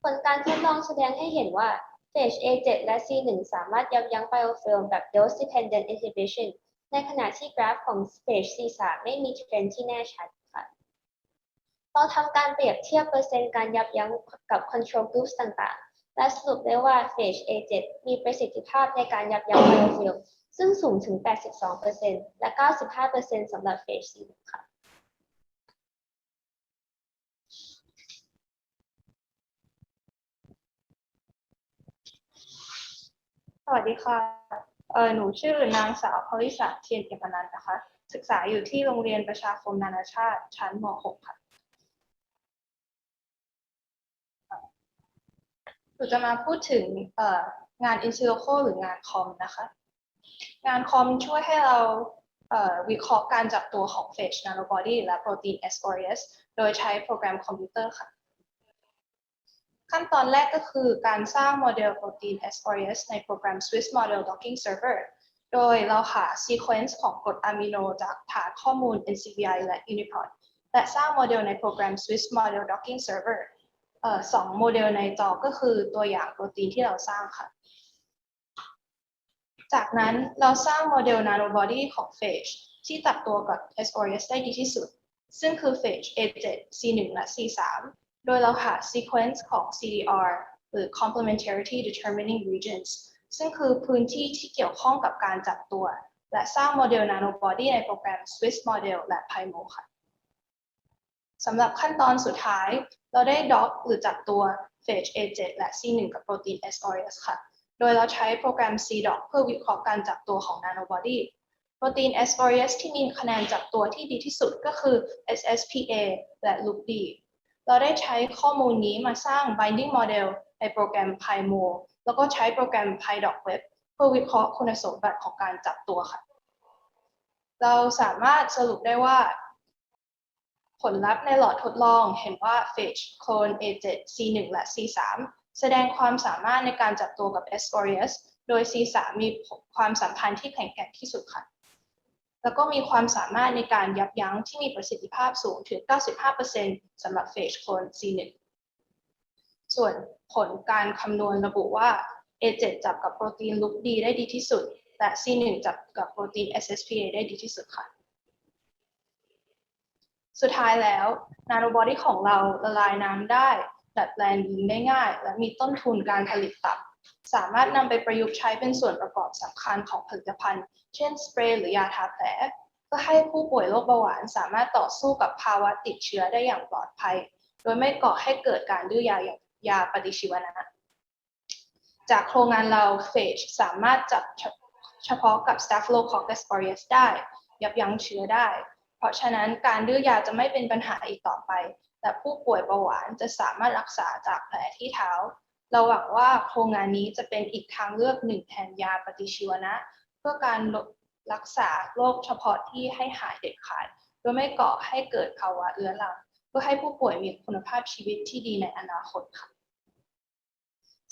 ผลการทดลองแสดงให้เห็นว่าเฟจ A7 และ C1 สามารถยับยั้ง biofilm แบบ dose dependent inhibition ในขณะที่กราฟของเฟจ C3 ไม่มีเทรนด์ที่แน่ชัดค่ะ เราทำการเปรียบเทียบเปอร์เซ็นต์การยับยั้งกับ control groups ต่างๆ และสรุปได้ว่า phage A7 มีประสิทธิภาพในการยับยั้งไบโอฟิลซึ่งสูงถึง 82% และ 95% สำหรับ phage C ค่ะสวัสดีค่ะหนูชื่อนางสาวพลิสาเทียนเอกนันท์นะคะศึกษาอยู่ที่โรงเรียนประชาคมนานาชาติชั้นม .6 ค่ะหนูจะมาพูดถึงงาน in silico หรืองานคอมนะคะงานคอมช่วยให้เราวิเคราะห์การจับตัวของ phage nanobody และโปรตีน SORS โดยใช้โปรแกรมคอมพิวเตอร์ค่ะขั้นตอนแรกก็คือการสร้างโมเดลโปรตีน SORS ในโปรแกรม Swiss Model Docking Server โดยเราหา sequence ของกรดอะมิโนจากฐานข้อมูล NCBI และ UniProt และสร้างโมเดลในโปรแกรม Swiss Model Docking Server สองโมเดลในจอก็คือตัวอย่างโปรตีนที่เราสร้างค่ะจากนั้นเราสร้างโมเดล nanobody ของ phage ที่จับตัวกับ SORS ได้ดีที่สุดซึ่งคือ phage A7 C1 และ C3 โดยเราหา sequence ของ CDR หรือ complementarity determining regions ซึ่งคือพื้นที่ที่เกี่ยวข้องกับการจับตัวและสร้างโมเดล nanobody ในโปรแกรม Swiss Model และ PyMo ค่ะสำหรับขั้นตอนสุดท้ายเราได้ dock หรือจับตัว phage A7 และ C1 กับโปรตีน SORS ค่ะโดยเราใช้โปรแกรม CDock เพื่อวิเคราะห์การจับตัวของ nanobody โปรตีน SORS ที่มีคะแนนจับตัวที่ดีที่สุดก็คือ SSPA และ LoopD เราได้ใช้ข้อมูลนี้มาสร้าง binding model ในโปรแกรม PyMo แล้วก็ใช้โปรแกรม PyDoc Web เพื่อวิเคราะห์คุณสมบัติของการจับตัวค่ะเราสามารถสรุปได้ว่าผลลัพธ์ในหลอดทดลองเห็นว่า phage โคลน A7 C1 และ C3 แสดงความสามารถในการจับตัวกับ SORS โดย C3 มีความสัมพันธ์ที่แข็งแกร่งที่สุดค่ะแล้วก็มีความสามารถในการยับยั้งที่มีประสิทธิภาพสูงถึง 95% สำหรับ phage โคลน C1 ส่วนผลการคำนวณระบุว่า A7 จับกับโปรตีน LoopD ได้ดีที่สุดและ C1 จับกับโปรตีน SSPA ได้ดีที่สุดค่ะสุดท้ายแล้ว nanobody ของเราละลายน้ำได้ดัดแปลงยิงได้ง่ายและมีต้นทุนการผลิตต่ำสามารถนำไปประยุกต์ใช้เป็นส่วนประกอบสำคัญของผลิตภัณฑ์เช่นสเปรย์หรือยาทาแผลเพื่อให้ผู้ป่วยโรคเบาหวานสามารถต่อสู้กับภาวะติดเชื้อได้อย่างปลอดภัยโดยไม่ก่อให้เกิดการดื้อยายาปฏิชีวนะจากโครงงานเรา phage สามารถจับเฉพาะกับ Staphylococcus aureus ได้ยับยั้งเชื้อได้เพราะฉะนั้นการดื้อยาจะไม่เป็นปัญหาอีกต่อไปแต่ผู้ป่วยเบาหวานจะสามารถรักษาจากแผลที่เท้าเราหวังว่าโครงงานนี้จะเป็นอีกทางเลือกหนึ่งแทนยาปฏิชีวนะเพื่อการรักษาโรคเฉพาะที่ให้หายเด็ดขาดโดยไม่ก่อให้เกิดภาวะเรื้อรังเพื่อให้ผู้ป่วยมีคุณภาพชีวิตที่ดีในอนาคตค่ะ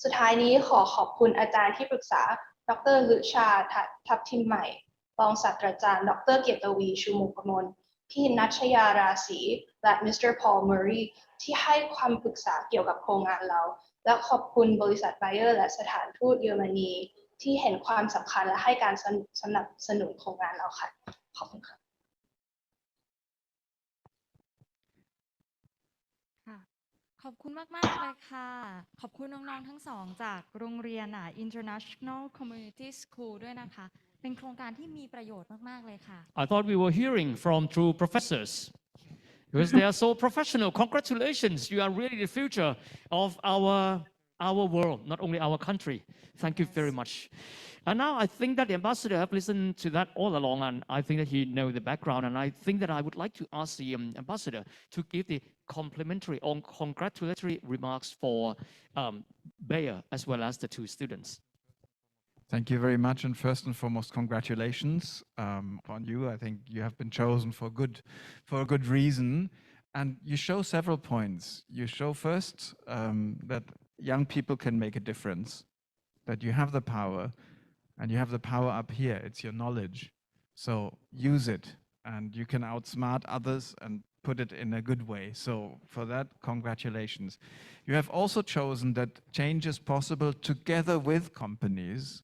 สุดท้ายนี้ขอบคุณอาจารย์ที่ปรึกษาดร.ฤชาทัพทิมใหม่รองศาสตราจารย์ดร.เกียรติวีชูมงกมลพี่นัชยาราศีและมิสเตอร์พอลเมอรีที่ให้ความปรึกษาเกี่ยวกับโครงงานเราและขอบคุณบริษัทไบเออร์และสถานทูตเยอรมนีที่เห็นความสำคัญและให้การสนับสนุนโครงงานเราค่ะขอบคุณค่ะขอบคุณมากๆเลยค่ะขอบคุณน้องๆทั้งสองจากโรงเรียนInternational Community School ด้วยนะคะเป็นโครงการที่มีประโยชน์มากๆเลยค่ะ I thought we were hearing from true professors because they are so professional. Congratulations, you are really the future of our world, not only our country. Thank you very much. And now I think that the ambassador have listened to that all along, and I think that he knows the background. And I think that I would like to ask the ambassador to give the complimentary or congratulatory remarks for Bayer as well as the two students. Thank you very much, and first and foremost, congratulations on you. I think you have been chosen for a good reason, and you show several points. You show first that young people can make a difference, that you have the power, and you have the power up here. It's your knowledge, so use it, and you can outsmart others and put it in a good way. So for that, congratulations. You have also chosen that change is possible together with companies.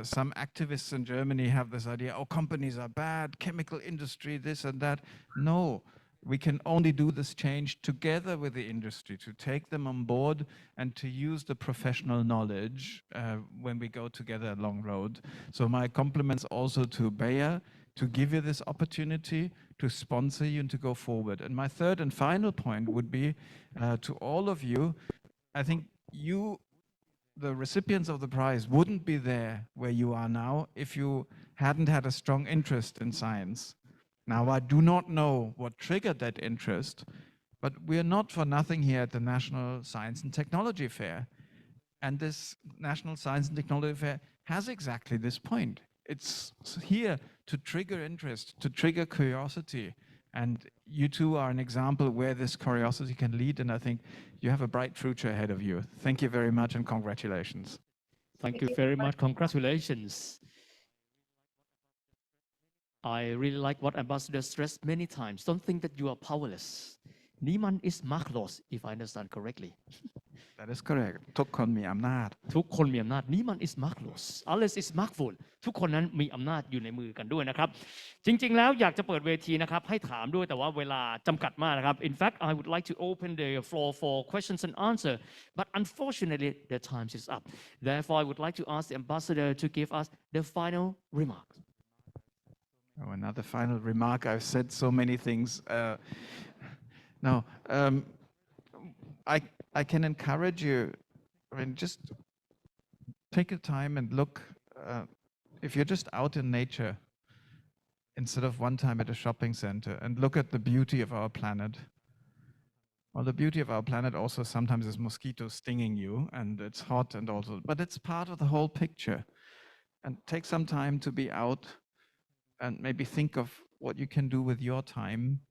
Some activists in Germany have this idea, oh, companies are bad, chemical industry, this and that. No, we can only do this change together with the industry, to take them on board and to use the professional knowledge when we go together a long road. So my compliments also to Bayer to give you this opportunity, to sponsor you and to go forward. And my third and final point would be to all of you, I think you, the recipients of the prize, wouldn't be there where you are now if you hadn't had a strong interest in science. Now, I do not know what triggered that interest, but we are not for nothing here at the National Science and Technology Fair. And this National Science and Technology Fair has exactly this point. It's here to trigger interest, to trigger curiosity. And you two are an example where this curiosity can lead, and I think you have a bright future ahead of you. Thank you very much and congratulations. Thank you very much. Congratulations. I really like what Ambassador stressed many times. Don't think that you are powerless. Niemand ist machtlos, if I understand correctly. That is correct. ทุกคนมีอำนาจ ทุกคนมีอำนาจ Niemand ist machtlos. Alles ist machtvoll. ทุกคนนั้นมีอำนาจอยู่ในมือกันด้วยนะครับ จริงๆแล้วอยากจะเปิดเวทีนะครับให้ถามด้วยแต่ว่าเวลาจำกัดมากนะครับ In fact, I would like to open the floor for questions and answer, but unfortunately the time is up. Therefore, I would like to ask the ambassador to give us the final remarks. Oh, another final remark. I've said so many things. No, I can encourage you. I mean, just take a time and look. If you're just out in nature, instead of one time at a shopping center, and look at the beauty of our planet. Well, the beauty of our planet also sometimes is mosquitoes stinging you, and it's hot, and also, but it's part of the whole picture. And take some time to be out. And maybe think of what you can do with your time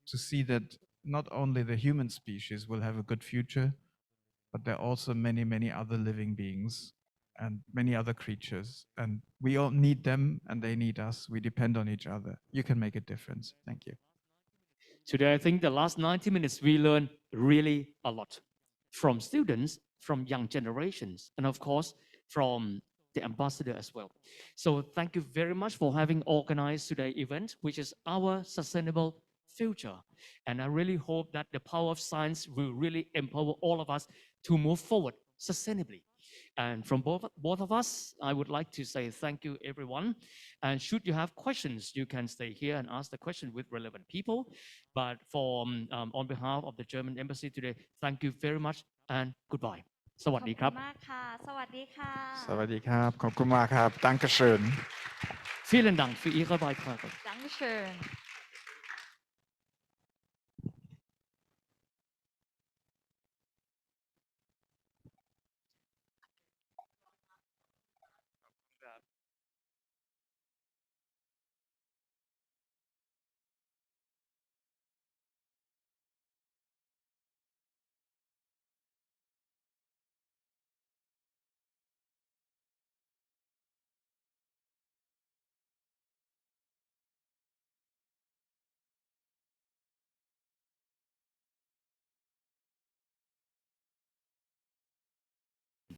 to see that not only the human species will have a good future, but there are also many, many other living beings and many other creatures. And we all need them and they need us. We depend on each other. You can make a difference. Thank you. Today, I think the last 90 minutes, we learned really a lot from students, from young generations, and of course, from the ambassador as well. So thank you very much for having organized today's event, which is our sustainable future. And I really hope that the power of science will really empower all of us to move forward sustainably. And from both of us, I would like to say thank you, everyone. And should you have questions, you can stay here and ask the question with relevant people. But on behalf of the German Embassy today, thank you very much and goodbye. สวัสดีครับ ขอบคุณมากค่ะ สวัสดีค่ะ สวัสดีครับ ขอบคุณมากครับ Dankeschön. Vielen Dank für Ihre Beiträge. Dankeschön